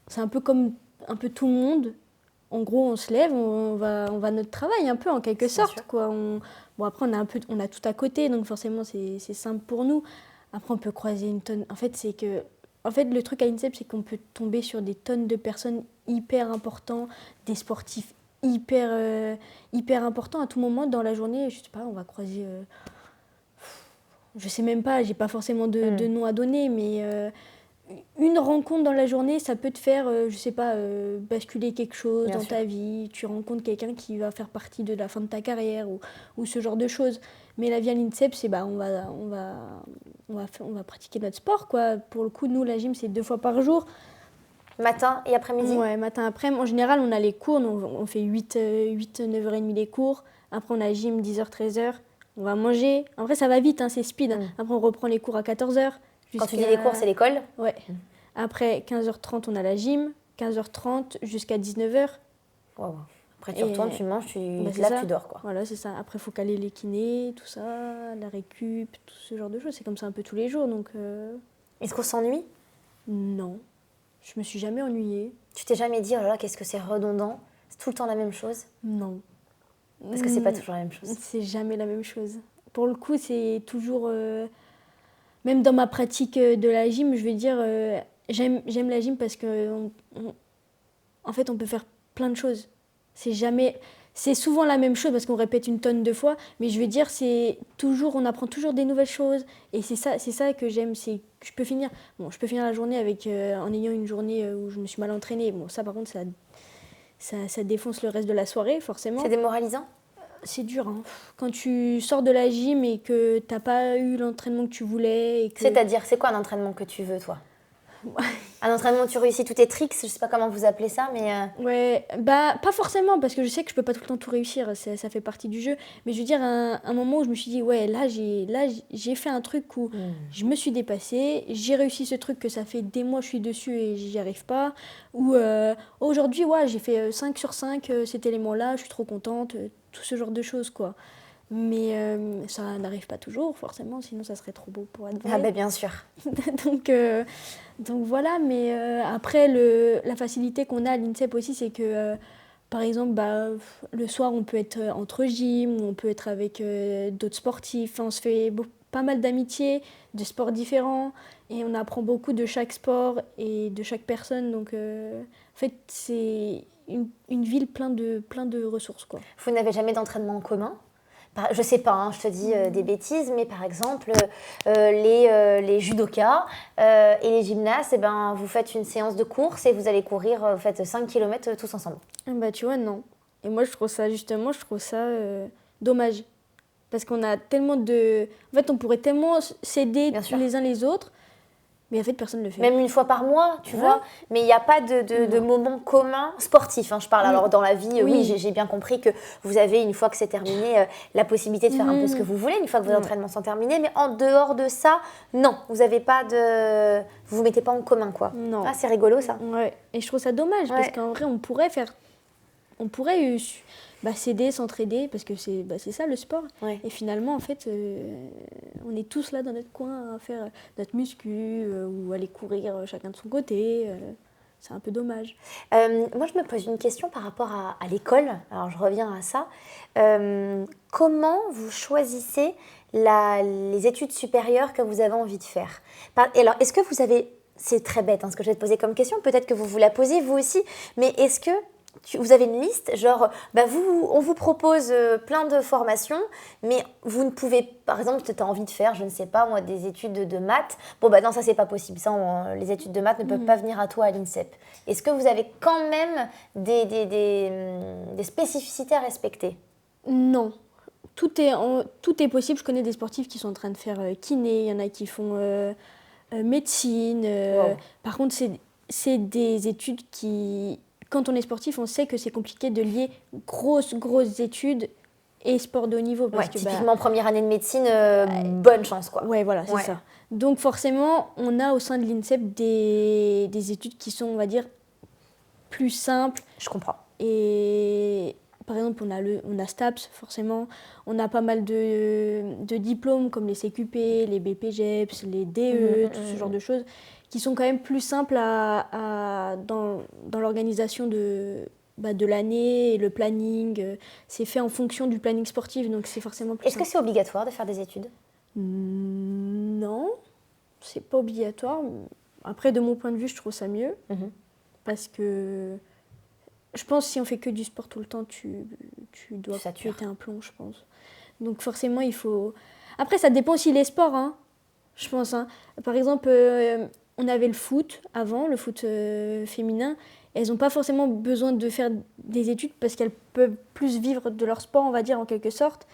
C'est un peu comme un peu tout le monde. En gros, on se lève, on va à notre travail un peu en quelque sorte, quoi. Bon, après, on a tout à côté, donc forcément c'est simple pour nous. Après, on peut croiser une tonne. En fait, le truc à l'INSEP, c'est qu'on peut tomber sur des tonnes de personnes hyper importantes, des sportifs hyper importants à tout moment dans la journée. Je sais pas, on va croiser. Je sais même pas, j'ai pas forcément de nom à donner, mais une rencontre dans la journée, ça peut te faire, je sais pas, basculer quelque chose dans ta vie. Tu rencontres quelqu'un qui va faire partie de la fin de ta carrière ou ce genre de choses. Mais la vie à l'INSEP, c'est on va pratiquer notre sport, quoi. Pour le coup, nous, la gym, c'est 2 fois par jour. Matin et après-midi? Ouais, matin, après-midi. En général, on a les cours, on fait 8, 9h30 les cours. Après, on a gym 10h, 13h. On va manger. En vrai, ça va vite, hein, c'est speed. Après, on reprend les cours à 14h. Quand tu dis les cours, c'est l'école? Ouais. Après, 15h30, on a la gym. 15h30 jusqu'à 19h. Wow. Après, tu retournes, tu manges, tu dors, quoi. Voilà, c'est ça. Après, il faut caler les kinés, tout ça, la récup, tout ce genre de choses. C'est comme ça un peu tous les jours, donc... Est-ce qu'on s'ennuie? Non. Je me suis jamais ennuyée. Tu t'es jamais dit, oh là là, qu'est-ce que c'est redondant? C'est tout le temps la même chose? Non. Parce que c'est pas toujours la même chose. C'est jamais la même chose. Pour le coup, c'est toujours... Même dans ma pratique de la gym, je vais dire, j'aime la gym parce que en fait, on peut faire plein de choses. C'est souvent la même chose parce qu'on répète une tonne de fois, mais je vais dire, on apprend toujours des nouvelles choses. Et c'est ça que j'aime, c'est que je peux finir la journée en ayant une journée où je me suis mal entraînée. Bon, ça par contre, ça défonce le reste de la soirée, forcément. C'est démoralisant? C'est dur, hein. Quand tu sors de la gym et que t'as pas eu l'entraînement que tu voulais. C'est-à-dire, c'est quoi un entraînement que tu veux, toi? Un entraînement où tu réussis tous tes tricks, je sais pas comment vous appelez ça, mais... Ouais, bah pas forcément, parce que je sais que je peux pas tout le temps tout réussir, ça fait partie du jeu. Mais je veux dire, un moment où je me suis dit, ouais, là j'ai fait un truc où je me suis dépassée, j'ai réussi ce truc que ça fait des mois que je suis dessus et j'y arrive pas. Ou aujourd'hui, ouais, j'ai fait 5 sur 5 cet élément-là, je suis trop contente, tout ce genre de choses, quoi. Mais ça n'arrive pas toujours, forcément, sinon ça serait trop beau pour être vrai. Ah ben bien sûr. Donc voilà, mais après, la facilité qu'on a à l'INSEP aussi, c'est que, par exemple, le soir, on peut être entre gym, ou on peut être avec d'autres sportifs. Enfin, on se fait pas mal d'amitiés, de sports différents, et on apprend beaucoup de chaque sport et de chaque personne. Donc, en fait, c'est une ville plein de ressources, quoi. Vous n'avez jamais d'entraînement en commun? Je sais pas, hein, je te dis des bêtises, mais par exemple, les judokas et les gymnastes, eh ben, vous faites une séance de course et vous allez courir, vous faites 5 km tous ensemble. Bah, tu vois, non. Et moi, je trouve ça dommage. Parce qu'on a tellement de... En fait, on pourrait tellement s'aider les uns les autres, mais en fait, personne ne le fait. Même une fois par mois, tu vois. Mais il n'y a pas de moment commun sportif, hein, je parle. Alors, dans la vie, oui, j'ai bien compris que vous avez, une fois que c'est terminé, la possibilité de faire un peu ce que vous voulez, une fois que vos entraînements sont terminés. Mais en dehors de ça, non, vous n'avez pas de... Vous vous mettez pas en commun, quoi. Non. Ah, c'est rigolo, ça. Ouais. Et je trouve ça dommage, parce qu'en vrai, on pourrait s'aider, s'entraider, parce que c'est ça le sport. Ouais. Et finalement, en fait, on est tous là dans notre coin à faire notre muscu ou aller courir chacun de son côté. C'est un peu dommage. Moi, je me pose une question par rapport à l'école. Alors, je reviens à ça. Comment vous choisissez les études supérieures que vous avez envie de faire? Alors, est-ce que vous avez... C'est très bête ce que je vais te poser comme question. Peut-être que vous la posez vous aussi. Mais est-ce que vous avez une liste, genre, on vous propose plein de formations, mais vous ne pouvez, par exemple, tu as envie de faire, je ne sais pas, moi, des études de maths. Bon, non, ça, c'est pas possible. Ça, les études de maths ne peuvent pas venir à toi à l'INSEP. Est-ce que vous avez quand même des spécificités à respecter? Non. Tout est possible. Je connais des sportifs qui sont en train de faire kiné, il y en a qui font médecine. Wow. Par contre, c'est des études qui... Quand on est sportif, on sait que c'est compliqué de lier grosses études et sport de haut niveau. Parce que, typiquement, première année de médecine, bonne chance, quoi. Ouais, voilà, c'est ça. Donc forcément, on a au sein de l'INSEP des études qui sont, on va dire, plus simples. Je comprends. Et par exemple, on a STAPS, forcément. On a pas mal de diplômes comme les CQP, les BPGEPS, les DE, tout ce genre de choses, qui sont quand même plus simples dans l'organisation de l'année et le planning. C'est fait en fonction du planning sportif, donc c'est forcément plus simple. Est-ce que c'est obligatoire de faire des études? Non, c'est pas obligatoire. Après, de mon point de vue, je trouve ça mieux. Parce que je pense que si on fait que du sport tout le temps, tu dois péter un plomb, je pense. Donc forcément, il faut... Après, ça dépend aussi des sports, hein, je pense. Hein. Par exemple, on avait le foot avant, le foot féminin. Elles n'ont pas forcément besoin de faire des études parce qu'elles peuvent plus vivre de leur sport, on va dire, en quelque sorte.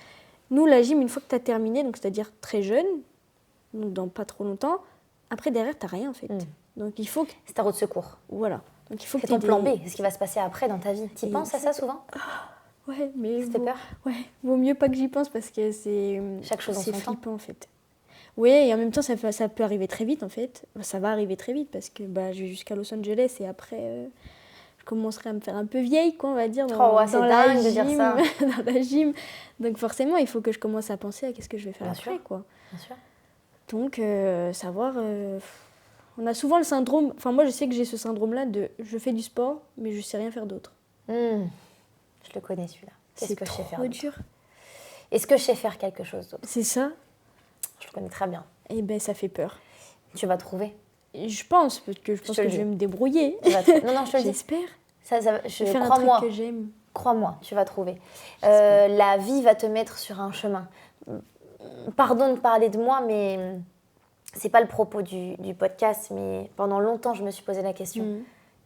Nous, la gym, une fois que tu as terminé, donc c'est-à-dire très jeune, donc dans pas trop longtemps, après, derrière, tu n'as rien, en fait. Donc il faut que... C'est ta roue de secours. Voilà. Donc, il faut c'est ton plan B, ce qui va se passer après dans ta vie. Tu penses à ça souvent? Ouais, mais... Ça te fait peur? Ouais, vaut mieux pas que j'y pense parce que c'est... Chaque chose en son temps. C'est flippant, en fait. Oui, et en même temps, ça peut arriver très vite, en fait. Ça va arriver très vite parce que je vais jusqu'à Los Angeles et après, je commencerai à me faire un peu vieille, quoi, on va dire, dans la dingue de dire ça. dans la gym. Donc forcément, il faut que je commence à penser à qu'est-ce que je vais faire après, quoi. Bien sûr. Donc, savoir... on a souvent le syndrome... Enfin, moi, je sais que j'ai ce syndrome-là de je fais du sport, mais je sais rien faire d'autre. Je le connais, celui-là. C'est trop dur. Est-ce que je sais faire quelque chose d'autre? C'est ça. Je le connais très bien. Eh bien, ça fait peur. Tu vas trouver? Je pense, parce que je pense que je vais me débrouiller. Non, je te le dis. J'espère. Crois-moi. Que j'aime. Crois-moi, tu vas trouver. La vie va te mettre sur un chemin. Pardon de parler de moi, mais c'est pas le propos du podcast, mais pendant longtemps, je me suis posé la question.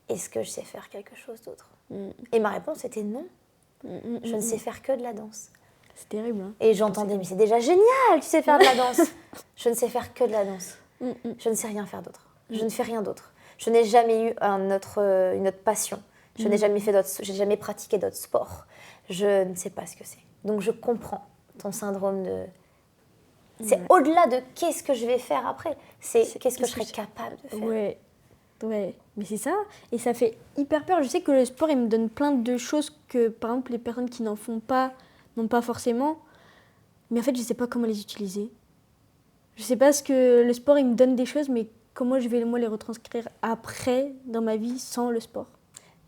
Est-ce que je sais faire quelque chose d'autre? Et ma réponse était non. Je ne sais faire que de la danse. C'est terrible. Hein. Et j'entendais, mais c'est déjà génial, tu sais faire de la danse. Je ne sais faire que de la danse. Je ne sais rien faire d'autre. Je ne fais rien d'autre. Je n'ai jamais eu une autre passion. J'ai jamais pratiqué d'autres sports. Je ne sais pas ce que c'est. Donc je comprends ton syndrome de... C'est au-delà de qu'est-ce que je vais faire après. C'est qu'est-ce que je serais capable de faire. Ouais, mais c'est ça. Et ça fait hyper peur. Je sais que le sport, il me donne plein de choses que, par exemple, les personnes qui n'en font pas, n'ont pas forcément. Mais en fait, je ne sais pas comment les utiliser. Je ne sais pas ce que le sport, il me donne des choses, mais comment je vais, moi, les retranscrire après dans ma vie sans le sport.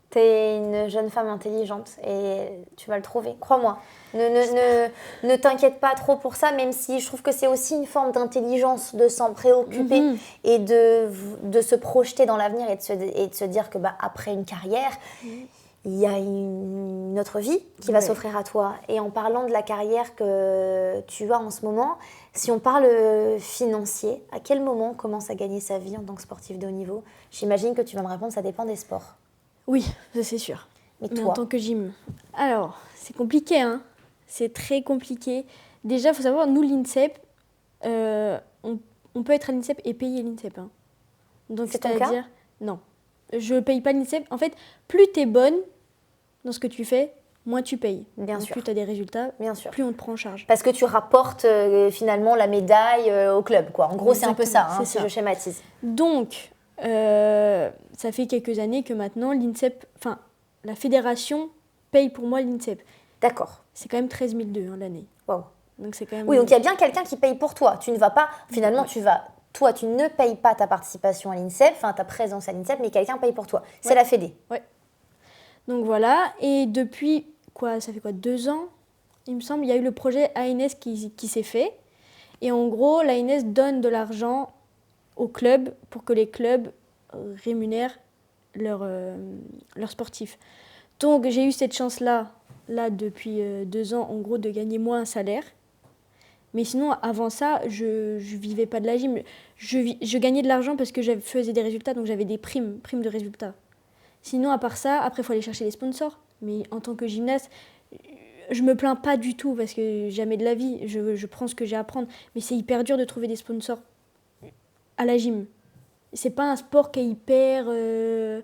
T'es une jeune femme intelligente et tu vas le trouver, crois-moi. Ne t'inquiète pas trop pour ça, même si je trouve que c'est aussi une forme d'intelligence de s'en préoccuper et de se projeter dans l'avenir et de se dire que après une carrière, il y a une autre vie qui va s'offrir à toi. Et en parlant de la carrière que tu as en ce moment, si on parle financier, à quel moment on commence à gagner sa vie en tant que sportif de haut niveau? J'imagine que tu vas me répondre, ça dépend des sports. Oui, ça c'est sûr. Mais en toi tant que gym. Alors, c'est compliqué, hein. C'est très compliqué. Déjà, il faut savoir, nous, l'INSEP, on peut être à l'INSEP et payer l'INSEP. Hein. Donc, c'est ton cas ? Non. Je ne paye pas l'INSEP. En fait, plus tu es bonne dans ce que tu fais, moins tu payes. Bien Donc, sûr. plus tu as des résultats, Bien sûr. plus on te prend en charge. Parce que tu rapportes finalement la médaille au club, quoi. En gros, Exactement, c'est un peu ça, si je schématise. Donc, ça fait quelques années que maintenant, l'INSEP, enfin, la fédération paye pour moi l'INSEP. D'accord. C'est quand même 13 200 l'année. Wow. Donc c'est quand même... Oui, donc il y a bien quelqu'un qui paye pour toi. Tu ne vas pas, finalement, tu ne payes pas ta participation à l'INSEP, enfin ta présence à l'INSEP, mais quelqu'un paye pour toi. C'est la fédé. Ouais. Donc voilà, et depuis, ça fait 2 ans, il me semble, il y a eu le projet ANS qui s'est fait. Et en gros, l'ANS donne de l'argent aux clubs pour que les clubs rémunèrent leurs sportifs. Donc j'ai eu cette chance-là, depuis 2 ans, en gros, de gagner moins un salaire. Mais sinon, avant ça, je vivais pas de la gym. Je gagnais de l'argent parce que je faisais des résultats, donc j'avais des primes de résultats. Sinon, à part ça, après, il faut aller chercher les sponsors. Mais en tant que gymnaste, je me plains pas du tout parce que jamais de la vie, je prends ce que j'ai à apprendre. Mais c'est hyper dur de trouver des sponsors à la gym. C'est pas un sport qui est hyper... je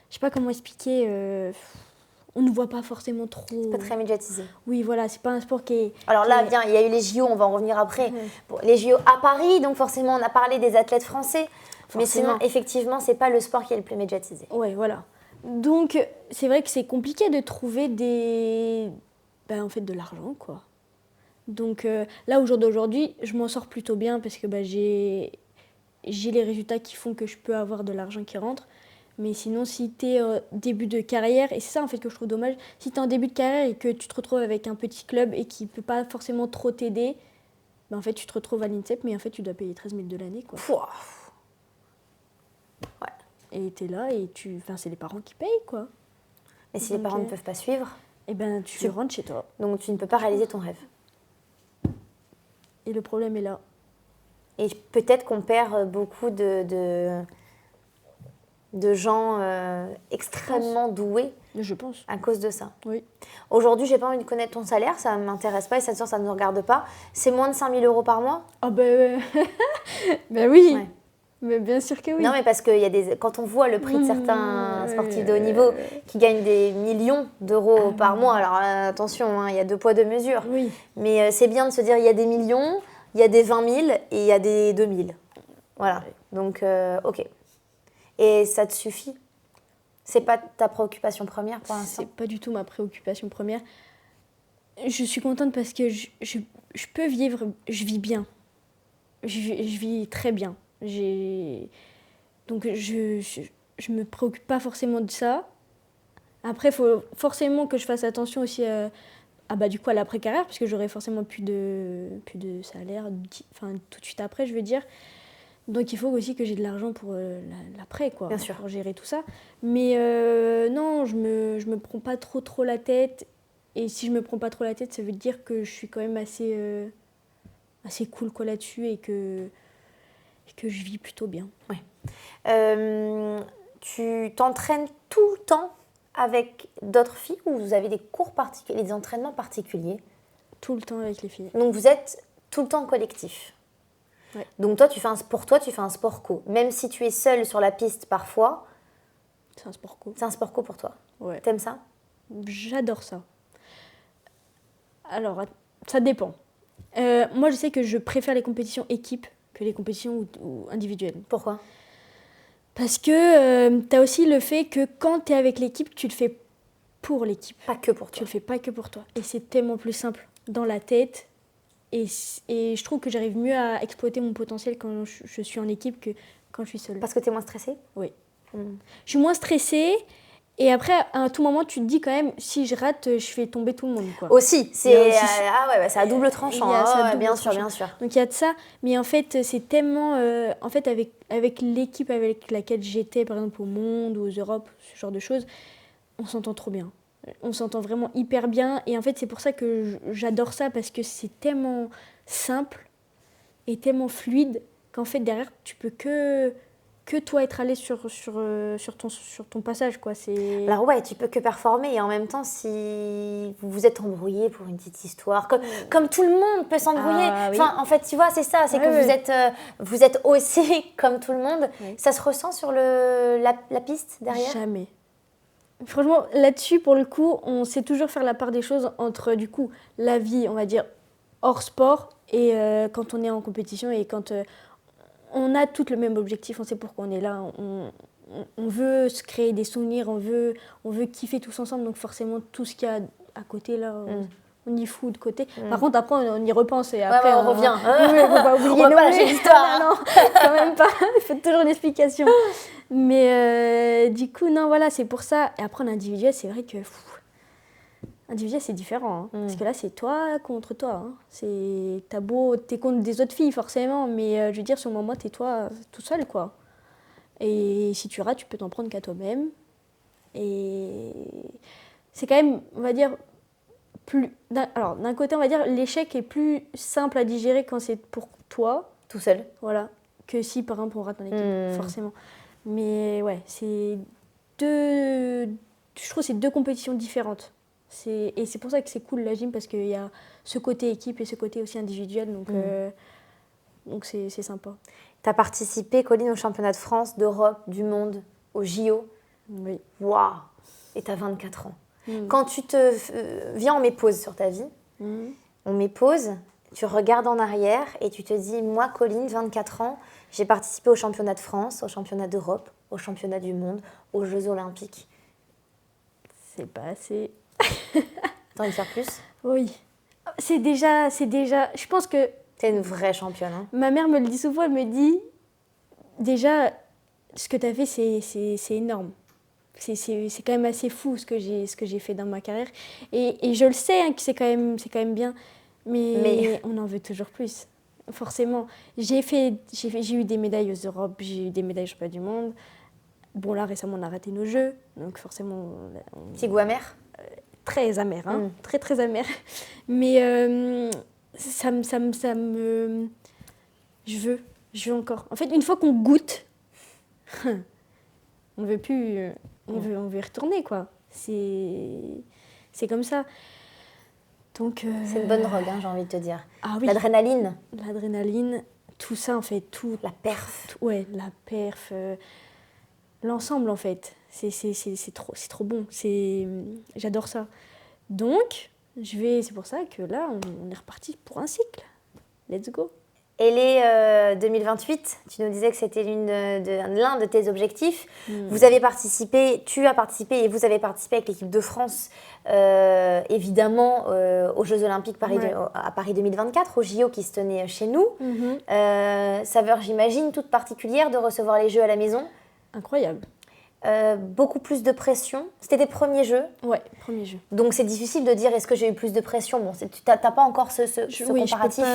sais pas comment expliquer... on ne voit pas forcément trop... C'est pas très médiatisé. Oui, voilà, c'est pas un sport qui est... Alors là, bien, il y a eu les JO, on va en revenir après. Bon, les JO à Paris, donc forcément, on a parlé des athlètes français. Mais sinon, effectivement, c'est pas le sport qui est le plus médiatisé. Ouais, voilà. Donc, c'est vrai que c'est compliqué de trouver de l'argent, quoi. Donc là, au jour d'aujourd'hui, je m'en sors plutôt bien parce que j'ai les résultats qui font que je peux avoir de l'argent qui rentre. Mais sinon, si tu es début de carrière, et c'est ça en fait que je trouve dommage, si tu es en début de carrière et que tu te retrouves avec un petit club et qui ne peut pas forcément trop t'aider, en fait, tu te retrouves à l'INSEP, mais en fait, tu dois payer 13 000 de l'année, quoi. Pouah. Ouais. Et tu es là et c'est les parents qui payent, quoi. Et si les parents ne peuvent pas suivre, eh ben, tu rentres chez toi. Donc tu ne peux pas réaliser ton rêve. Et le problème est là. Et peut-être qu'on perd beaucoup de gens extrêmement doués. Je pense. À cause de ça. Oui. Aujourd'hui, j'ai pas envie de connaître ton salaire, ça ne m'intéresse pas et ça ne nous regarde pas. C'est moins de 5 000 € par mois ? Ah ben oui. Ouais. Mais bien sûr que oui. Non, mais parce que quand on voit le prix de certains sportifs de haut niveau qui gagnent des millions d'euros par mois, alors attention, il y a 2 poids 2 mesures. Oui. Mais c'est bien de se dire il y a des millions, il y a des 20 000 et il y a des 2 000. Voilà. Donc, ok. Et ça te suffit ? C'est pas ta préoccupation première pour l'instant ? C'est pas du tout ma préoccupation première. Je suis contente parce que je peux vivre, je vis bien. Je vis très bien. Donc je me préoccupe pas forcément de ça. Après, il faut forcément que je fasse attention aussi à l'après-carrière, parce que j'aurai forcément plus de salaire, tout de suite après, je veux dire. Donc il faut aussi que j'ai de l'argent pour l'après, quoi. Bien sûr. Pour gérer tout ça. Mais non, je me prends pas trop la tête. Et si je me prends pas trop la tête, ça veut dire que je suis quand même assez cool, quoi, là-dessus et que je vis plutôt bien. Ouais. Tu t'entraînes tout le temps avec d'autres filles ou vous avez des cours particuliers, des entraînements particuliers ? Tout le temps avec les filles. Donc vous êtes tout le temps collectif. Ouais. Donc toi, pour toi, tu fais un sport co. Même si tu es seule sur la piste parfois, C'est un sport co. c'est un sport co pour toi. Ouais. T'aimes ça? J'adore ça. Alors, ça dépend. Moi, je sais que je préfère les compétitions équipes que les compétitions ou individuelles. Pourquoi? Parce que tu as aussi le fait que quand tu es avec l'équipe, tu le fais pour l'équipe. Pas que pour Tu toi. le fais pas que pour toi. Et c'est tellement plus simple dans la tête. Et je trouve que j'arrive mieux à exploiter mon potentiel quand je suis en équipe que quand je suis seule. Parce que t'es moins stressée? Oui. Mm. Je suis moins stressée. Et après, à tout moment, tu te dis quand même, si je rate, je fais tomber tout le monde, quoi. Aussi, Il y a aussi- c'est à double tranchant. Il y a ça à double Bien sûr, tranchant. bien sûr. Donc il y a de ça, mais en fait c'est tellement, en fait avec l'équipe avec laquelle j'étais par exemple au Monde ou aux Europes, ce genre de choses, on s'entend trop bien. On s'entend vraiment hyper bien et en fait c'est pour ça que j'adore ça parce que c'est tellement simple et tellement fluide qu'en fait derrière tu peux que toi être à l'aise sur ton passage quoi. C'est... Alors ouais, tu peux que performer et en même temps, si vous vous êtes embrouillé pour une petite histoire, comme tout le monde peut s'embrouiller. Ah, oui. Enfin, en fait, tu vois, c'est ça, c'est Ouais, que ouais. vous êtes aussi comme tout le monde. Oui. Ça se ressent sur la piste derrière? Jamais. Franchement, là-dessus, pour le coup, on sait toujours faire la part des choses entre, du coup, la vie, on va dire, hors sport et quand on est en compétition et quand on a tous le même objectif, on sait pourquoi on est là, on veut se créer des souvenirs, on veut kiffer tous ensemble, donc forcément, tout ce qu'il y a à côté, là, on y fout de côté. Par contre, après, on y repense et après, Ouais, on revient. Oui, faut pas oublier. On va non, pas mais- lâcher l'histoire. Non, quand même pas. Il faut toujours une explication. Mais du coup, non, voilà, c'est pour ça. Et après, en individuel, c'est vrai que... individuel, c'est différent. Hein. Parce que là, c'est toi contre toi. Hein. T'as beau... T'es contre des autres filles, forcément. Mais je veux dire, sur le moment, t'es toi tout seul, quoi. Et si tu rates, tu peux t'en prendre qu'à toi-même. Et c'est quand même, on va dire... Alors, d'un côté, on va dire l'échec est plus simple à digérer quand c'est pour toi, Tout seul. voilà, que si par exemple on rate en équipe, forcément. Mais ouais, je trouve que c'est deux compétitions différentes. Et c'est pour ça que c'est cool la gym parce qu'il y a ce côté équipe et ce côté aussi individuel, donc c'est sympa. Tu as participé, Colline, au championnat de France, d'Europe, du monde, au JO. Oui. Waouh! Et tu as 24 ans. Quand tu viens, on met pause sur ta vie, on met pause, tu regardes en arrière et tu te dis, moi, Colline, 24 ans, j'ai participé au championnat de France, au championnat d'Europe, au championnat du monde, aux Jeux Olympiques. C'est pas assez. T'as envie de faire plus? Oui. C'est déjà, je pense que T'es une vraie championne. Hein. ma mère me le dit souvent, elle me dit, déjà, ce que tu as fait, c'est énorme. C'est quand même assez fou ce que j'ai fait dans ma carrière. Et je le sais hein, que c'est quand même bien, mais on en veut toujours plus, forcément. J'ai eu des médailles aux Europes, j'ai eu des médailles au championnat du monde. Bon, là, récemment, on a raté nos jeux, donc forcément... Petit goût amer? Très amer, hein, très très amer. Mais ça me... Je veux encore. En fait, une fois qu'on goûte, on veut plus... On veut y retourner, quoi. C'est comme ça. Donc, c'est une bonne drogue, hein, j'ai envie de te dire. Ah oui. L'adrénaline. L'adrénaline, tout ça, en fait. Tout, la perf. Ouais, la perf. L'ensemble, en fait. C'est trop bon. J'adore ça. Donc, c'est pour ça que là, on est reparti pour un cycle. Let's go. Et les 2028, tu nous disais que c'était l'un de tes objectifs. Vous avez participé, tu as participé et vous avez participé avec l'équipe de France, évidemment, aux Jeux Olympiques à Paris 2024, au JO qui se tenaient chez nous. Saveur, j'imagine, toute particulière de recevoir les Jeux à la maison. Incroyable. Beaucoup plus de pression. C'était tes premiers Jeux? Ouais, premiers Jeux. Donc c'est difficile de dire est-ce que j'ai eu plus de pression. Bon, tu n'as pas encore ce comparatif.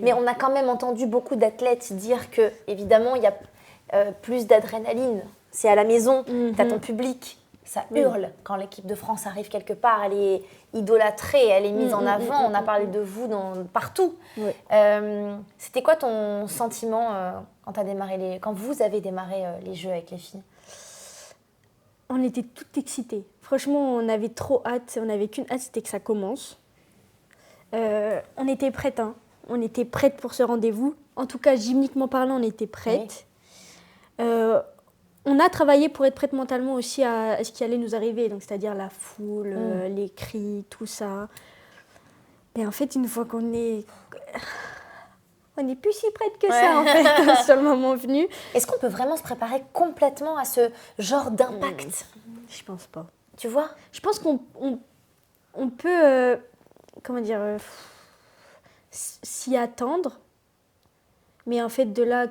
Mais on a quand même entendu beaucoup d'athlètes dire que, évidemment, il y a plus d'adrénaline. C'est à la maison, tu as ton public. Ça hurle quand l'équipe de France arrive quelque part. Elle est idolâtrée, elle est mise en avant. On a parlé de vous partout. C'était quoi ton sentiment quand vous avez démarré les Jeux avec les filles? On était toutes excitées. Franchement, on avait trop hâte. On n'avait qu'une hâte, c'était que ça commence. On était prêtes. Hein. On était prêtes pour ce rendez-vous. en tout cas, gymniquement parlant, on était prêtes. On a travaillé pour être prête mentalement aussi à ce qui allait nous arriver, donc c'est-à-dire la foule, les cris, tout ça. Et en fait, une fois qu'on est... On n'est plus si prête que ça, en fait, sur le moment venu. Est-ce qu'on peut vraiment se préparer complètement à ce genre d'impact ? Je pense pas. Tu vois ? Je pense qu'on peut, s'y attendre. Mais en fait, de là,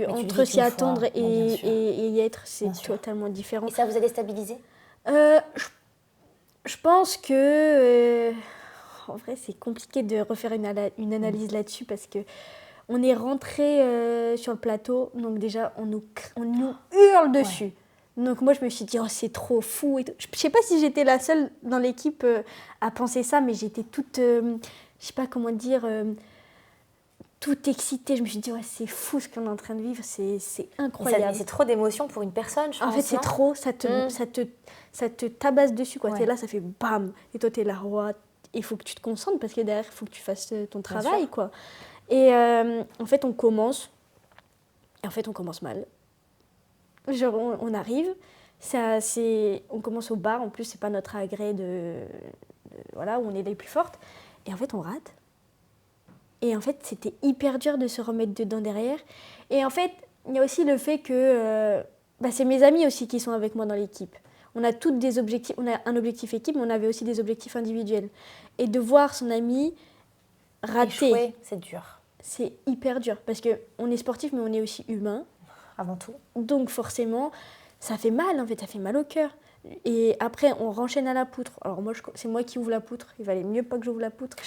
entre s'y attendre et y être, c'est totalement différent. Et ça vous a déstabilisé ? Je pense que... en vrai, c'est compliqué de refaire une analyse là-dessus parce que on est rentré sur le plateau, donc déjà, on nous hurle dessus. Donc moi, je me suis dit, oh, c'est trop fou. Et tout. Je ne sais pas si j'étais la seule dans l'équipe à penser ça, mais j'étais toute, je ne sais pas comment dire, toute excitée. Je me suis dit, ouais, c'est fou ce qu'on est en train de vivre, c'est incroyable. C'est trop d'émotions pour une personne, je pense. En fait, c'est trop, ça te tabasse dessus, quoi. T'es là, ça fait bam. Et toi, t'es là, ouais, il faut que tu te concentres parce que derrière, il faut que tu fasses ton travail, quoi. Et en fait, on commence. Et en fait, on commence mal. Genre, on arrive, on commence au bar, en plus, c'est pas notre agrès voilà, où on est les plus fortes. Et en fait, on rate. Et en fait, c'était hyper dur de se remettre dedans derrière. Et en fait, il y a aussi le fait que c'est mes amis aussi qui sont avec moi dans l'équipe. On a toutes des objectifs, on a un objectif équipe, mais on avait aussi des objectifs individuels. Et de voir son ami rater, échouer, c'est dur. C'est hyper dur parce qu'on est sportif, mais on est aussi humain. Avant tout. Donc forcément, ça fait mal, en fait, ça fait mal au cœur. Et après, on renchaîne à la poutre. Alors moi, c'est moi qui ouvre la poutre. Il valait mieux pas que j'ouvre la poutre.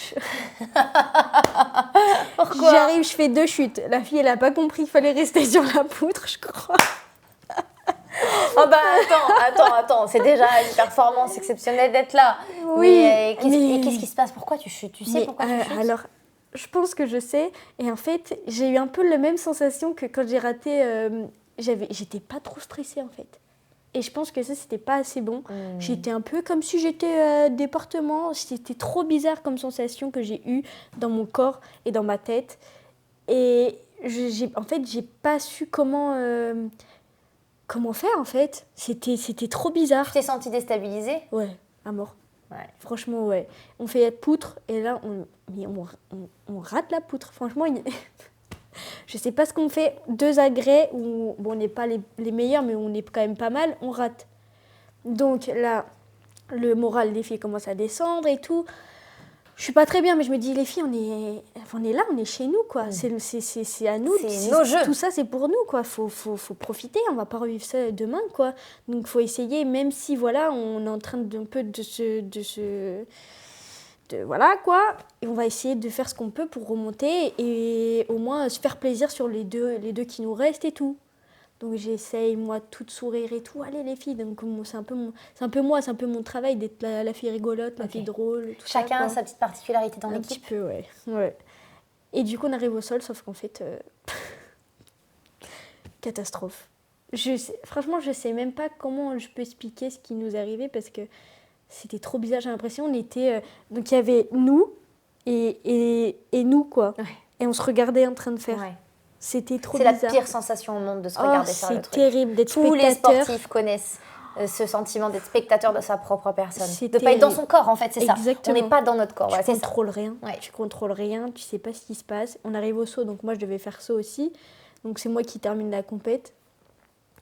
Pourquoi ? J'arrive, je fais 2 chutes. La fille, elle a pas compris qu'il fallait rester sur la poutre, je crois. Oh bah attends, c'est déjà une performance exceptionnelle d'être là. Oui. Mais qu'est-ce qui se passe ? Pourquoi tu chutes ? Tu sais pourquoi tu chutes ? Alors, je pense que je sais. Et en fait, j'ai eu un peu la même sensation que quand j'ai raté. J'étais pas trop stressée, en fait. Et je pense que ça, c'était pas assez bon. J'étais un peu comme si j'étais département. C'était trop bizarre comme sensation que j'ai eue dans mon corps et dans ma tête. Et en fait, j'ai pas su comment faire, en fait. C'était trop bizarre. Tu t'es sentie déstabilisée ? Ouais, à mort. Ouais. Franchement, ouais. On fait poutre et là, on rate la poutre. Franchement, je sais pas ce qu'on fait. 2 agrès où on n'est pas les meilleurs, mais on est quand même pas mal. On rate. Donc là, le moral des filles commence à descendre et tout. Je suis pas très bien, mais je me dis, les filles, on est là, on est chez nous, quoi. C'est à nous. C'est nos jeux. Tout ça, c'est pour nous, quoi. Faut profiter. On va pas revivre ça demain, quoi. Donc, faut essayer, même si, voilà, on est en train voilà, quoi. Et on va essayer de faire ce qu'on peut pour remonter et au moins se faire plaisir sur les deux qui nous restent et tout. Donc j'essaye, moi, toute sourire et tout. Allez, les filles, donc c'est un peu mon travail d'être la fille rigolote, la fille drôle. Tout Chacun ça, a sa petite particularité dans l'équipe. Un petit peu, ouais. Et du coup, on arrive au sol, sauf qu'en fait, catastrophe. Franchement, je sais même pas comment je peux expliquer ce qui nous est arrivé parce que c'était trop bizarre. J'ai l'impression on était... donc il y avait nous et nous, quoi. Ouais. Et on se regardait en train de faire... Ouais. C'était trop bizarre. C'est la pire sensation au monde de se regarder faire le truc. C'est terrible d'être spectateur. Tous les sportifs connaissent ce sentiment d'être spectateur de sa propre personne. De ne pas être dans son corps, en fait, c'est Exactement. ça. On n'est pas dans notre corps. Tu contrôles rien. Ouais. Tu contrôles rien, tu sais pas ce qui se passe. On arrive au saut, donc moi je devais faire saut aussi. Donc c'est moi qui termine la compète.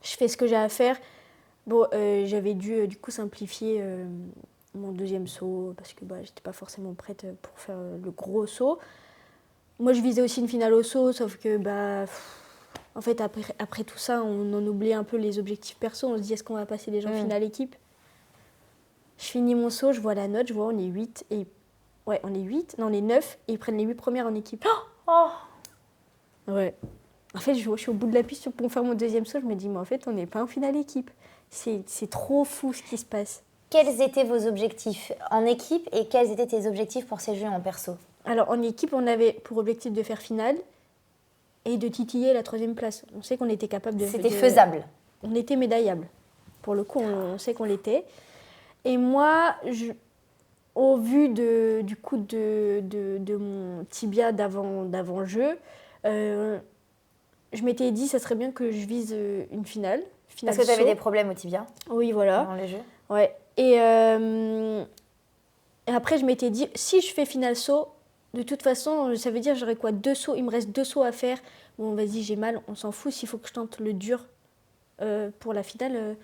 Je fais ce que j'ai à faire. Bon, j'avais dû du coup simplifier mon 2e saut parce que j'étais pas forcément prête pour faire le gros saut. Moi, je visais aussi une finale au saut, sauf que, en fait, après tout ça, on en oublie un peu les objectifs perso. On se dit, est-ce qu'on va passer les gens finale équipe ? Je finis mon saut, je vois la note, je vois on est 8. Ouais, on est 8, non, on est 9, et ils prennent les 8 premières en équipe. Oh ! Ouais. En fait, je suis au bout de la piste pour faire mon 2e saut, je me dis, mais en fait, on n'est pas en finale équipe. C'est trop fou ce qui se passe. Quels étaient vos objectifs en équipe et quels étaient tes objectifs pour ces jeux en perso ? Alors, en équipe, on avait pour objectif de faire finale et de titiller la 3e place. On sait qu'on était capable de... C'était faisable. On était médaillable. Pour le coup, on sait qu'on l'était. Et moi, au vu de mon tibia d'avant-jeu, Je m'étais dit, ça serait bien que je vise une finale Parce que tu avais des problèmes au tibia Oui, voilà. dans les jeux. Ouais. Et après, je m'étais dit, si je fais finale saut, de toute façon, ça veut dire j'aurais quoi 2 sauts, il me reste 2 sauts à faire. Bon, vas-y, j'ai mal, on s'en fout. S'il faut que je tente le dur pour la finale,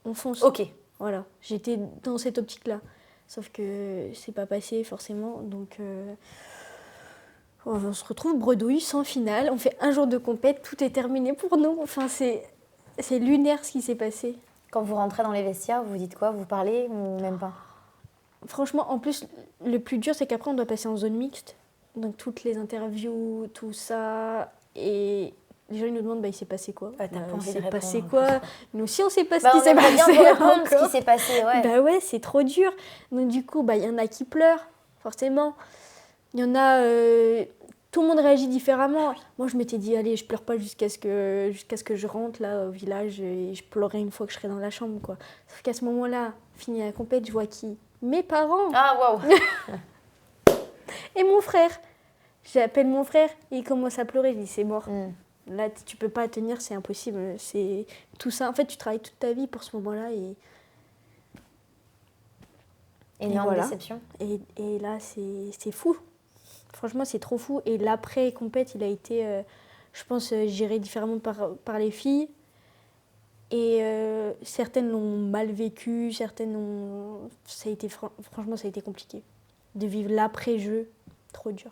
on fonce. Ok. Voilà, j'étais dans cette optique-là. Sauf que c'est pas passé forcément, donc on se retrouve bredouille sans finale. On fait un jour de compète, tout est terminé pour nous. Enfin, c'est lunaire ce qui s'est passé. Quand vous rentrez dans les vestiaires, vous dites quoi? Vous parlez ou même pas? Franchement, en plus, le plus dur, c'est qu'après, on doit passer en zone mixte. Donc, toutes les interviews, tout ça. Et les gens, ils nous demandent, il s'est passé quoi? T'as pas envie Il de s'est passé répondre. quoi? Nous aussi, on sait pas ce qui s'est On aimerait bien passé. vous répondre ce encore. qui s'est passé, ouais. Bah ouais, c'est trop dur. Donc, du coup, il y en a qui pleurent, forcément. Il y en a... tout le monde réagit différemment. Moi, je m'étais dit, allez, je pleure pas jusqu'à ce que je rentre là au village et je pleurerai une fois que je serai dans la chambre, quoi. Sauf qu'à ce moment-là, fini la compète, je vois qui? Mes parents Ah, waouh. et mon frère. J'appelle mon frère et il commence à pleurer. Je dis, c'est mort. Là, tu peux pas tenir, c'est impossible. C'est tout ça. En fait, tu travailles toute ta vie pour ce moment-là et Énorme voilà. déception. Et là, c'est fou. Franchement, c'est trop fou. Et l'après-compète, il a été, je pense, géré différemment par les filles. Et certaines l'ont mal vécu, certaines ont... Franchement, ça a été compliqué. De vivre l'après-jeu, trop dur.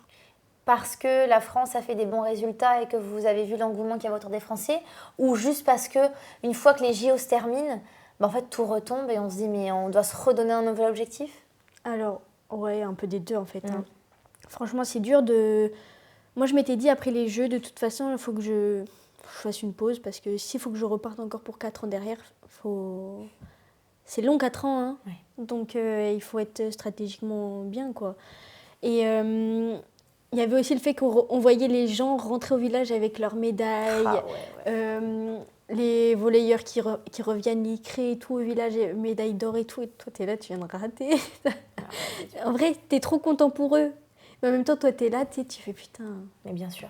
Parce que la France a fait des bons résultats et que vous avez vu l'engouement qu'il y avait autour des Français, ou juste parce que une fois que les JO se terminent, en fait tout retombe et on se dit mais on doit se redonner un nouvel objectif? Alors, ouais, un peu des deux en fait. Hein. Franchement, c'est dur de... Moi, je m'étais dit après les Jeux, de toute façon, il faut que je fasse une pause parce que s'il faut que je reparte encore pour 4 ans derrière, c'est long 4 ans. Hein. Ouais. Donc, il faut être stratégiquement bien, quoi. Et... il y avait aussi le fait qu'on voyait les gens rentrer au village avec leurs médailles, les volleyeurs qui reviennent, ils créent et tout au village, médailles d'or et tout. Et toi, t'es là, tu viens de rater. En vrai, t'es trop content pour eux. Mais en même temps, toi, t'es là, tu fais putain. Mais bien sûr.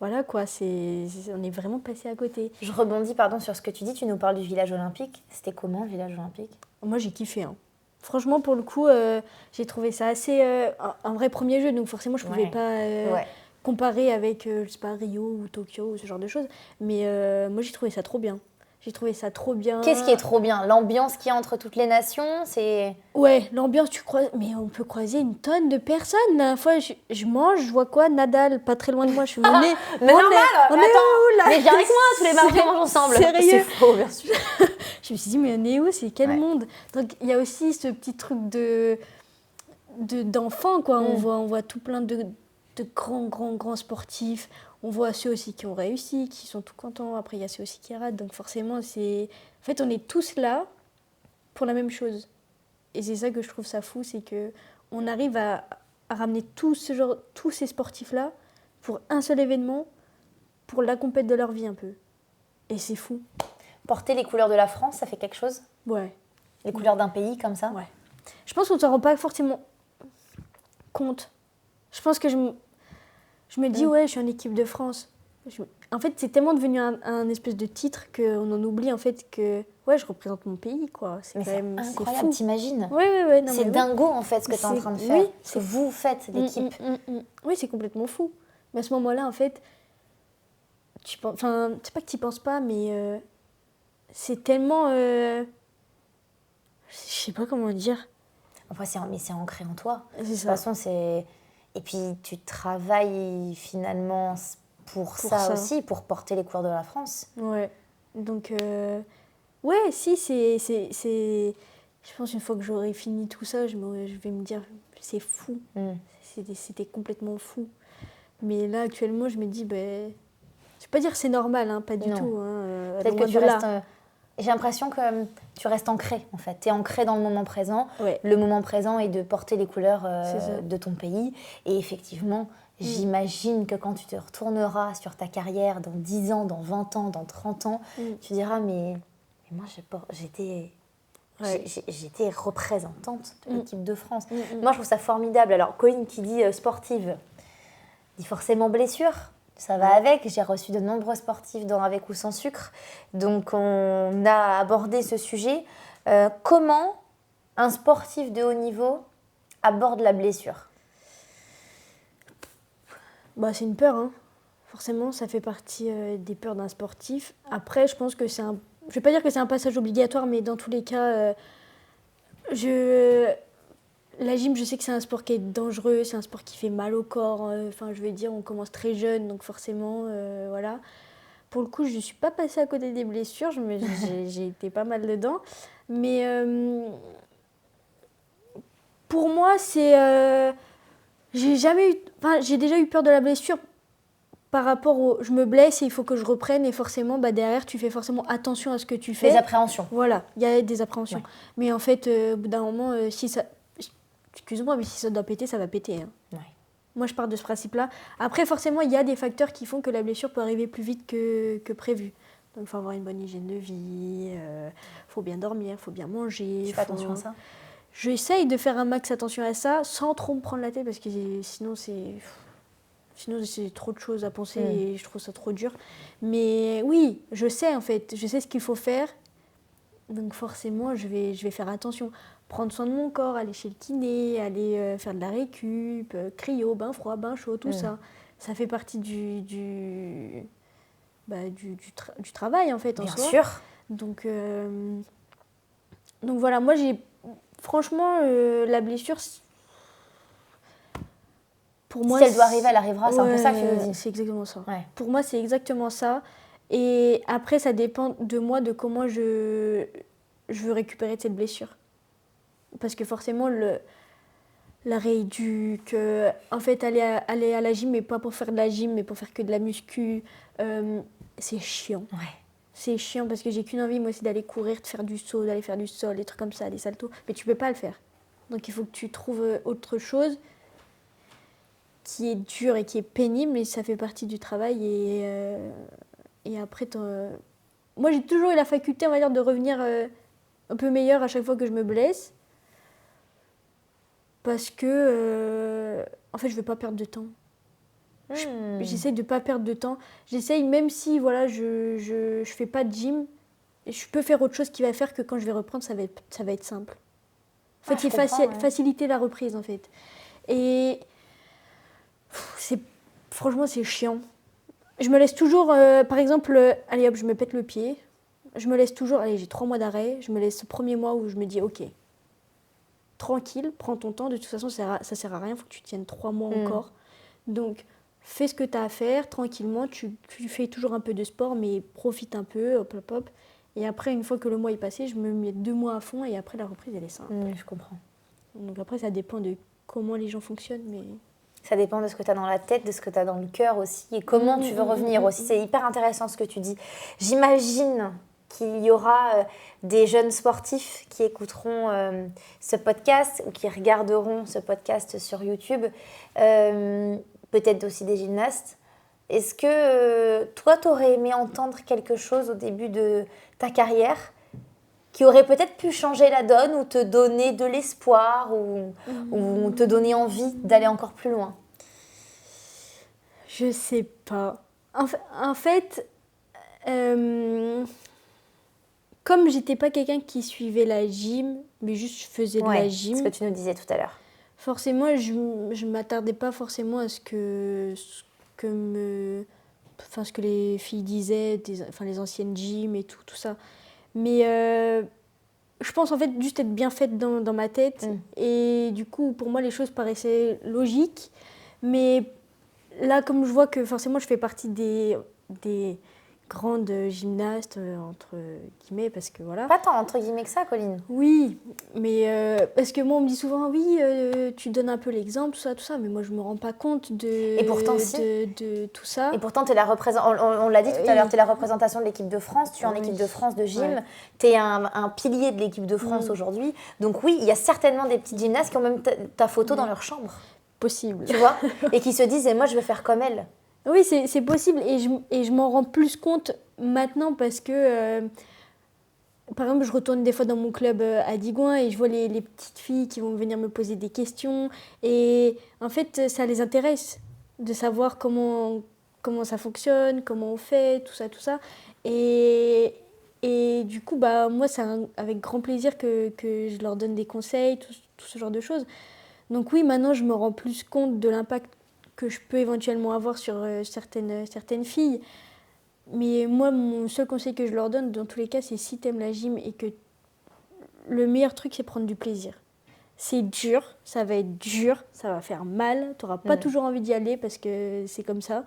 Voilà quoi, on est vraiment passé à côté. Je rebondis sur ce que tu dis, tu nous parles du village olympique. C'était comment le village olympique? Moi, j'ai kiffé. Hein. Franchement, pour le coup, j'ai trouvé ça assez... un vrai premier jeu, donc forcément, je ne pouvais pas comparer avec, je sais pas, Rio ou Tokyo ou ce genre de choses. Mais moi, j'ai trouvé ça trop bien. J'ai trouvé ça trop bien. Qu'est-ce qui est trop bien? L'ambiance qu'il y a entre toutes les nations, c'est... Ouais, l'ambiance, tu croises... Mais on peut croiser une tonne de personnes. La dernière fois, je mange, je vois quoi? Nadal, pas très loin de moi, je suis monnaie. Mais normal, on est où, là? Mais viens avec moi, tous les mardis, on mange ensemble. Sérieux? C'est faux, bien sûr. Je me suis dit, mais on est où? C'est quel monde? Donc, il y a aussi ce petit truc d'enfants, quoi. On voit tout plein de grands sportifs. On voit ceux aussi qui ont réussi, qui sont tout contents. Après, il y a ceux aussi qui ratent. Donc, forcément, c'est... En fait, on est tous là pour la même chose. Et c'est ça que je trouve ça fou, c'est qu'on arrive à ramener tous ces sportifs-là pour un seul événement, pour la compète de leur vie un peu. Et c'est fou. Porter les couleurs de la France, ça fait quelque chose? Ouais. Les couleurs d'un pays comme ça? Ouais. Je pense qu'on ne s'en rend pas forcément compte. Je pense que je me dis, ouais, je suis en équipe de France. En fait, c'est tellement devenu un espèce de titre qu'on en oublie en fait que, ouais, je représente mon pays, quoi. C'est quand même incroyable, t'imagines? Ouais. C'est dingo en fait ce que tu es en train de faire. Oui, ce que vous faites, l'équipe. Oui, c'est complètement fou. Mais à ce moment-là, en fait, c'est pas que tu n'y penses pas, mais c'est tellement... je sais pas comment dire. Enfin, c'est ancré en toi. C'est ça. De toute façon, c'est... Et puis, tu travailles finalement pour ça aussi, pour porter les couleurs de la France. Ouais. Donc, ouais, si, c'est... Je pense une fois que j'aurai fini tout ça, je vais me dire, c'est fou. C'était complètement fou. Mais là, actuellement, je me dis, je vais pas dire que c'est normal, hein, pas du tout. Hein, peut-être que tu restes... J'ai l'impression que tu restes ancré, en fait. Tu es ancré dans le moment présent. Ouais. Le moment présent est de porter les couleurs de ton pays. Et effectivement, j'imagine que quand tu te retourneras sur ta carrière dans 10 ans, dans 20 ans, dans 30 ans, tu diras, mais moi, j'étais représentante de l'équipe de France. Moi, je trouve ça formidable. Alors, Colline qui dit sportive, dit forcément blessure. Ça va avec. J'ai reçu de nombreux sportifs dans Avec ou sans sucre. Donc, on a abordé ce sujet. Comment un sportif de haut niveau aborde la blessure? Bah, c'est une peur, hein. Forcément, ça fait partie des peurs d'un sportif. Après, je pense que c'est un... Je vais pas dire que c'est un passage obligatoire, mais dans tous les cas, la gym, je sais que c'est un sport qui est dangereux, c'est un sport qui fait mal au corps. Enfin, je veux dire, on commence très jeune, donc forcément, voilà. Pour le coup, je ne suis pas passée à côté des blessures, j'ai été pas mal dedans. Mais pour moi, j'ai déjà eu peur de la blessure par rapport au je me blesse et il faut que je reprenne et forcément derrière tu fais forcément attention à ce que tu fais. Des appréhensions. Voilà, il y a des appréhensions. Ouais. Mais en fait, au bout d'un moment, si ça... Excuse-moi, mais si ça doit péter, ça va péter. Hein. Ouais. Moi, je pars de ce principe-là. Après, forcément, il y a des facteurs qui font que la blessure peut arriver plus vite que prévu. Donc, il faut avoir une bonne hygiène de vie, faut bien dormir, faut bien manger. Tu fais attention à ça? J'essaye de faire un max attention à ça sans trop me prendre la tête parce que sinon, c'est trop de choses à penser et je trouve ça trop dur. Mais oui, je sais en fait, je sais ce qu'il faut faire. Donc forcément, je vais faire attention. Prendre soin de mon corps, aller chez le kiné, aller faire de la récup, cryo, bain froid, bain chaud, tout ça. Ça fait partie du travail en fait en Bien soi. sûr. Donc voilà, moi franchement, la blessure... Pour moi, si elle doit arriver, elle arrivera, c'est un peu ça que tu nous dis. C'est exactement ça. Ouais. Pour moi, c'est exactement ça. Et après, ça dépend de moi, de comment je veux récupérer de cette blessure. Parce que forcément, la rééduque, en fait, aller à la gym, mais pas pour faire de la gym, mais pour faire que de la muscu, c'est chiant. Ouais. C'est chiant parce que j'ai qu'une envie, moi aussi, d'aller courir, de faire du saut, d'aller faire du sol, des trucs comme ça, des saltos. Mais tu peux pas le faire. Donc, il faut que tu trouves autre chose qui est dur et qui est pénible, mais ça fait partie du travail. Et après, moi, j'ai toujours eu la faculté, on va dire, de revenir un peu meilleure à chaque fois que je me blesse. Parce que, en fait, je ne veux pas perdre de temps. J'essaye de ne pas perdre de temps. J'essaye, même si voilà, je fais pas de gym, je peux faire autre chose qui va faire que quand je vais reprendre, ça va être simple. En fait, faciliter la reprise, en fait. Et... franchement, c'est chiant. Je me laisse toujours, par exemple, allez hop, je me pète le pied. Je me laisse toujours, allez, j'ai 3 mois d'arrêt. Je me laisse ce premier mois où je me dis, ok, tranquille, prends ton temps. De toute façon, ça sert à rien, il faut que tu tiennes 3 mois encore. Donc, fais ce que tu as à faire, tranquillement. Tu fais toujours un peu de sport, mais profite un peu, hop, hop, hop. Et après, une fois que le mois est passé, je me mets 2 mois à fond et après, la reprise, elle est simple. Je comprends. Donc après, ça dépend de comment les gens fonctionnent, mais... Ça dépend de ce que tu as dans la tête, de ce que tu as dans le cœur aussi, et comment tu veux revenir aussi. C'est hyper intéressant ce que tu dis. J'imagine qu'il y aura des jeunes sportifs qui écouteront ce podcast ou qui regarderont ce podcast sur YouTube, peut-être aussi des gymnastes. Est-ce que toi, tu aurais aimé entendre quelque chose au début de ta carrière qui aurait peut-être pu changer la donne ou te donner de l'espoir ou te donner envie d'aller encore plus loin? Je sais pas. En fait, comme j'étais pas quelqu'un qui suivait la gym, mais juste je faisais de la gym. Ce que tu nous disais tout à l'heure. Forcément, je m'attardais pas forcément à ce que les filles disaient, les anciennes gyms et tout ça. Mais je pense en fait juste être bien faite dans ma tête. Et du coup, pour moi, les choses paraissaient logiques. Mais là, comme je vois que forcément, je fais partie des grandes gymnastes, entre guillemets, parce que voilà. Pas tant entre guillemets que ça, Colline. Oui, mais parce que moi, on me dit souvent, oui, tu donnes un peu l'exemple, tout ça, mais moi, je me rends pas compte de tout ça. Et pourtant, on l'a dit tout à l'heure, tu es la représentation de l'équipe de France, tu es en équipe de France de gym, tu es un pilier de l'équipe de France aujourd'hui. Donc oui, il y a certainement des petites gymnastes qui ont même ta photo dans leur chambre. Possible. Tu vois? Et qui se disent, moi, je veux faire comme elle. Oui, c'est possible et je m'en rends plus compte maintenant parce que, par exemple, je retourne des fois dans mon club à Digoin et je vois les petites filles qui vont venir me poser des questions et en fait, ça les intéresse de savoir comment comment ça fonctionne, comment on fait, tout ça. Et du coup, moi, c'est avec grand plaisir que je leur donne des conseils, tout ce genre de choses. Donc oui, maintenant, je me rends plus compte de l'impact que je peux éventuellement avoir sur certaines filles. Mais moi, mon seul conseil que je leur donne, dans tous les cas, c'est si t'aimes la gym et que le meilleur truc, c'est prendre du plaisir. C'est dur, ça va être dur, ça va faire mal, t'auras pas toujours envie d'y aller parce que c'est comme ça.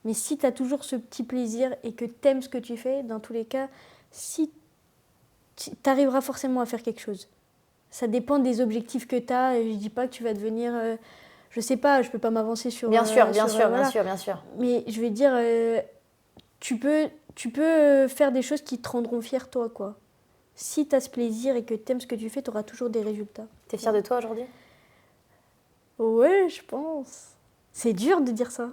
Mais si t'as toujours ce petit plaisir et que t'aimes ce que tu fais, dans tous les cas, si t'arriveras forcément à faire quelque chose. Ça dépend des objectifs que t'as. Je dis pas que tu vas devenir... je sais pas, je peux pas m'avancer sur... Bien sûr. Mais je vais dire, tu peux faire des choses qui te rendront fier toi, quoi. Si tu as ce plaisir et que tu aimes ce que tu fais, tu auras toujours des résultats. T'es fière de toi aujourd'hui ? Ouais, je pense. C'est dur de dire ça.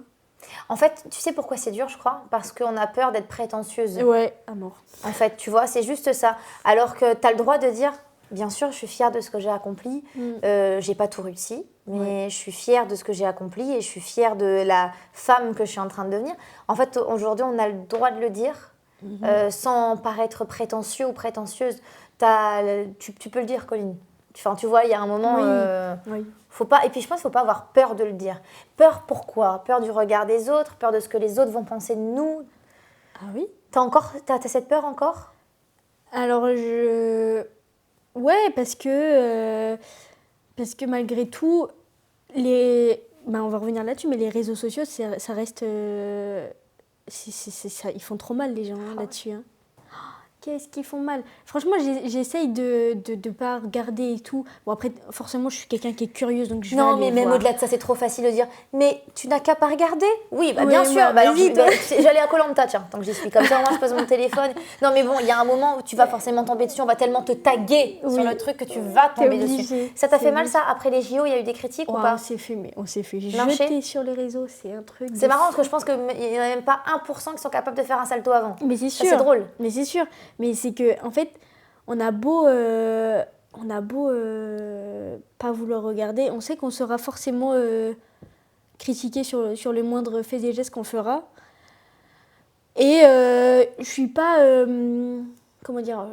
En fait, tu sais pourquoi c'est dur, je crois ? Parce qu'on a peur d'être prétentieuse. Ouais, à mort. En fait, tu vois, c'est juste ça. Alors que tu as le droit de dire, bien sûr, je suis fière de ce que j'ai accompli. J'ai pas tout réussi, mais je suis fière de ce que j'ai accompli et je suis fière de la femme que je suis en train de devenir. En fait, aujourd'hui, on a le droit de le dire. Sans paraître prétentieux ou prétentieuse. Tu peux le dire, Colline. Enfin, tu vois, il y a un moment... Oui. Faut pas, et puis je pense qu'il ne faut pas avoir peur de le dire. Peur pourquoi ? Peur du regard des autres, peur de ce que les autres vont penser de nous. Ah oui ? T'as cette peur encore ? Alors, ouais, parce que malgré tout, on va revenir là-dessus, mais les réseaux sociaux, ça reste... ça, ils font trop mal, les gens, là-dessus. Hein. Qu'est-ce qu'ils font mal ? Franchement, j'essaye de pas regarder et tout. Bon, après, forcément, je suis quelqu'un qui est curieuse, donc je vais Non, aller mais même voir. au-delà de ça, c'est trop facile de dire « Mais tu n'as qu'à pas regarder ?» Oui, bien Ouais, sûr. vas-y, toi. J'allais à Koh Lanta, tiens, tant que j'y suis. Comme ça, moi, je pose mon téléphone. Non, mais bon, il y a un moment où tu vas forcément tomber dessus. On va tellement te taguer sur le truc que tu vas tomber dessus. Ça t'a fait mal, ça ? Après les JO, il y a eu des critiques ou pas ? On s'est fait Lyncher jeter sur les réseaux, c'est un truc... C'est marrant parce que je pense qu'il n'y en a même pas 1% qui sont capables de faire un salto avant. Mais c'est sûr. Ça, c'est drôle. Mais c'est sûr. Mais c'est que, en fait, on a beau pas vouloir regarder, on sait qu'on sera forcément critiqué sur les moindres faits et gestes qu'on fera. Et je suis pas... comment dire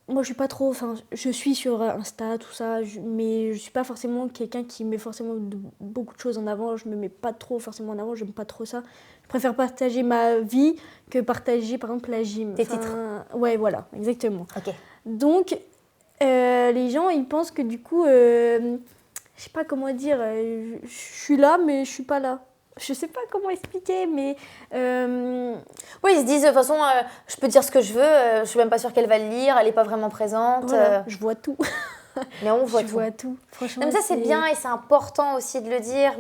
moi, je suis pas trop... Enfin, je suis sur Insta, tout ça, mais je suis pas forcément quelqu'un qui met forcément beaucoup de choses en avant. Je me mets pas trop forcément en avant, j'aime pas trop ça. Je préfère partager ma vie que partager, par exemple, la gym. Tes titres. Ouais, voilà, exactement. Ok. Donc, les gens, ils pensent que du coup... je sais pas comment dire, je suis là, mais je suis pas là. Je sais pas comment expliquer, mais... Oui, ils se disent, de toute façon, je peux dire ce que je veux, je suis même pas sûre qu'elle va le lire, elle est pas vraiment présente. Voilà, je vois tout. Mais on voit je tout. vois tout. Franchement, Même ça, c'est bien et c'est important aussi de le dire.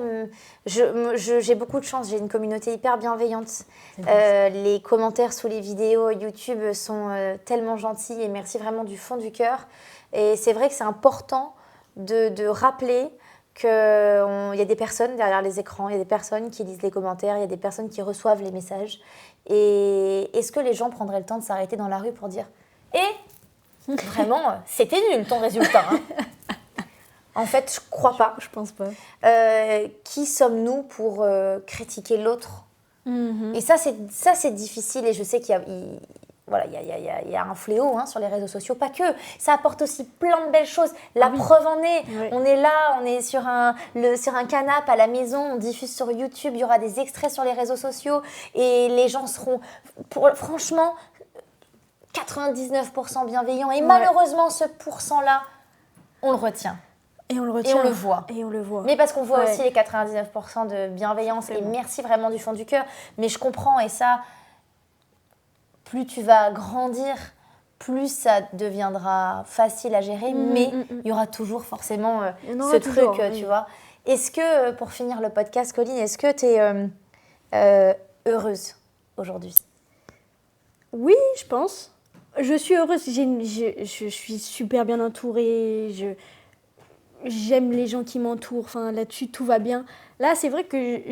J'ai beaucoup de chance, j'ai une communauté hyper bienveillante. Les commentaires sous les vidéos YouTube sont tellement gentils et merci vraiment du fond du cœur. Et c'est vrai que c'est important de rappeler qu'il y a des personnes derrière les écrans, il y a des personnes qui lisent les commentaires, il y a des personnes qui reçoivent les messages. Et est-ce que les gens prendraient le temps de s'arrêter dans la rue pour dire « Eh, vraiment, c'était nul ton résultat hein. !» En fait, je crois pas. Je pense pas. Qui sommes-nous pour critiquer l'autre ? Et ça, c'est difficile et je sais qu'il y a... Il y a un fléau sur les réseaux sociaux, pas que. Ça apporte aussi plein de belles choses. La preuve en est. Ouais. On est là, on est sur un canapé à la maison, on diffuse sur YouTube, il y aura des extraits sur les réseaux sociaux et les gens seront, franchement, 99% bienveillants. Et malheureusement, ce pourcent-là, on le retient. Et on le retient. Et on le voit. Et on le voit. Mais parce qu'on voit aussi les 99% de bienveillance. Et merci vraiment du fond du cœur. Mais je comprends et ça... Plus tu vas grandir, plus ça deviendra facile à gérer, mais il y aura toujours forcément ce truc, tu vois. Est-ce que, pour finir le podcast, Colline, est-ce que tu es heureuse aujourd'hui ? Oui, je pense. Je suis heureuse. Je suis super bien entourée. J'aime les gens qui m'entourent. Enfin, là-dessus, tout va bien. Là, c'est vrai que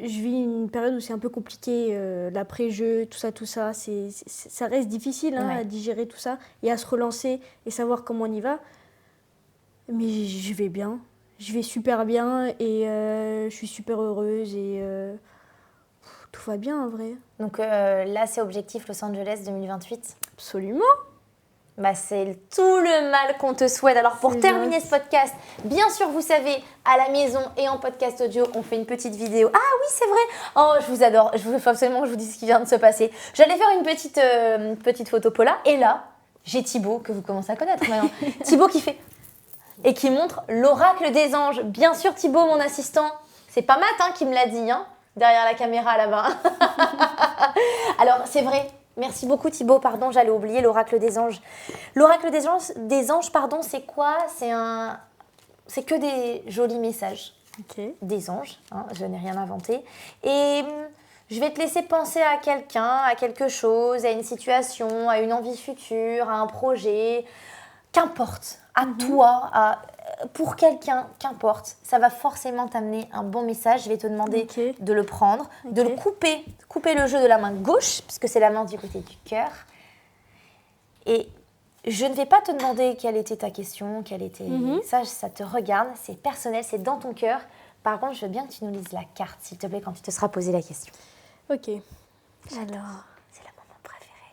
je vis une période où c'est un peu compliqué, l'après-jeu, tout ça. Ça reste difficile à digérer tout ça et à se relancer et savoir comment on y va. Mais je vais bien. Je vais super bien et je suis super heureuse et Tout va bien en vrai. Donc là, c'est objectif Los Angeles 2028. Absolument. Bah, c'est tout le mal qu'on te souhaite. Alors pour C'est terminer gentil. ce podcast, bien sûr, vous savez, à la maison et en podcast audio, on fait une petite vidéo. Ah oui, c'est vrai. Oh, je vous adore. Il faut absolument que je vous dise ce qui vient de se passer. J'allais faire une petite photo Paula. Et là, j'ai Thibaut, que vous commencez à connaître maintenant. Thibaut qui fait et qui montre l'oracle des anges. Bien sûr, Thibaut, mon assistant. C'est pas Matt qui me l'a dit, derrière la caméra là-bas. Alors, c'est vrai. Merci beaucoup Thibaut, pardon, j'allais oublier l'oracle des anges. L'oracle des anges, pardon, c'est quoi? C'est que des jolis messages. Ok. Des anges, je n'ai rien inventé. Et je vais te laisser penser à quelqu'un, à quelque chose, à une situation, à une envie future, à un projet, qu'importe, à toi, pour quelqu'un, qu'importe. Ça va forcément t'amener un bon message. Je vais te demander de le prendre, de le couper le jeu de la main gauche, puisque c'est la main du côté du cœur. Et je ne vais pas te demander quelle était ta question, ça te regarde, c'est personnel, c'est dans ton cœur. Par contre, je veux bien que tu nous lises la carte, s'il te plaît, quand tu te seras posé la question. Ok. Alors. C'est le moment préféré.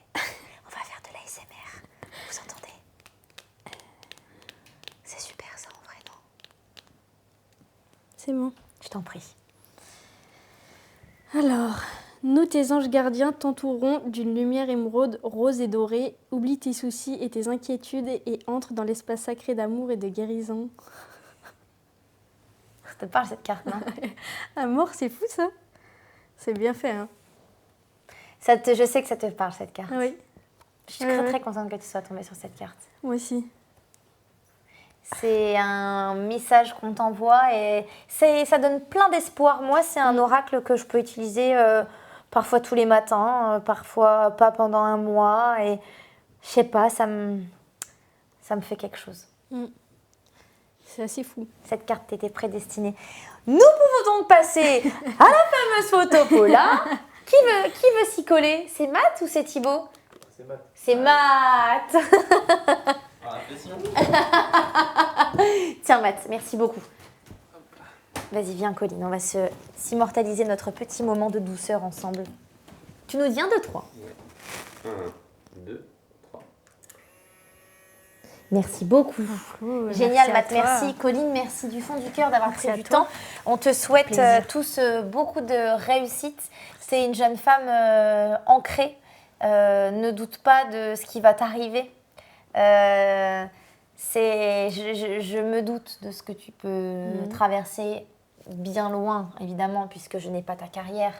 On va faire de l'ASMR. Vous entendez? C'est super ça en vrai, non? C'est bon. Je t'en prie. Alors, nous, tes anges gardiens, t'entoureront d'une lumière émeraude, rose et dorée. Oublie tes soucis et tes inquiétudes et entre dans l'espace sacré d'amour et de guérison. Ça te parle cette carte, non? Amour, c'est fou ça. C'est bien fait, hein. Je sais que ça te parle cette carte. Oui. Je suis très contente que tu sois tombée sur cette carte. Moi aussi. C'est un message qu'on t'envoie et ça donne plein d'espoir. Moi, c'est un oracle que je peux utiliser parfois tous les matins, parfois pas pendant un mois. Et je sais pas, ça me fait quelque chose. C'est assez fou. Cette carte t'était prédestinée. Nous pouvons donc passer à la fameuse photo Paula. Qui veut s'y coller? C'est Matt ou c'est Thibaut? C'est Matt. C'est Matt. Tiens Matt, merci beaucoup. Vas-y, viens Colline, on va s'immortaliser notre petit moment de douceur ensemble. Tu nous dis 1, 2, 3. 1, 2, 3. Merci beaucoup. Génial Matt, merci. Colline, merci du fond du cœur d'avoir pris du temps. On te souhaite tous beaucoup de réussite. C'est une jeune femme ancrée. Ne doute pas de ce qui va t'arriver. Je me doute de ce que tu peux traverser bien loin, évidemment, puisque je n'ai pas ta carrière.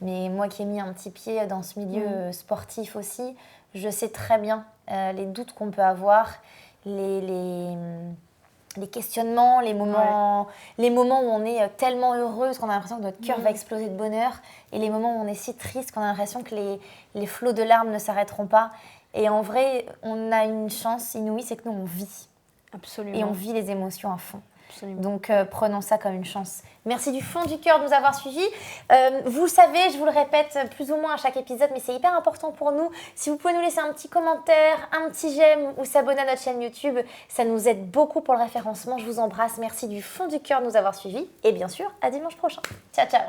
Mais moi qui ai mis un petit pied dans ce milieu sportif aussi, je sais très bien les doutes qu'on peut avoir, les questionnements, les moments où on est tellement heureuse qu'on a l'impression que notre cœur va exploser de bonheur, et les moments où on est si triste qu'on a l'impression que les flots de larmes ne s'arrêteront pas. Et en vrai, on a une chance inouïe, c'est que nous, on vit. Absolument. Et on vit les émotions à fond. Absolument. Donc, prenons ça comme une chance. Merci du fond du cœur de nous avoir suivis. Vous le savez, je vous le répète plus ou moins à chaque épisode, mais c'est hyper important pour nous. Si vous pouvez nous laisser un petit commentaire, un petit j'aime ou s'abonner à notre chaîne YouTube, ça nous aide beaucoup pour le référencement. Je vous embrasse. Merci du fond du cœur de nous avoir suivis. Et bien sûr, à dimanche prochain. Ciao, ciao.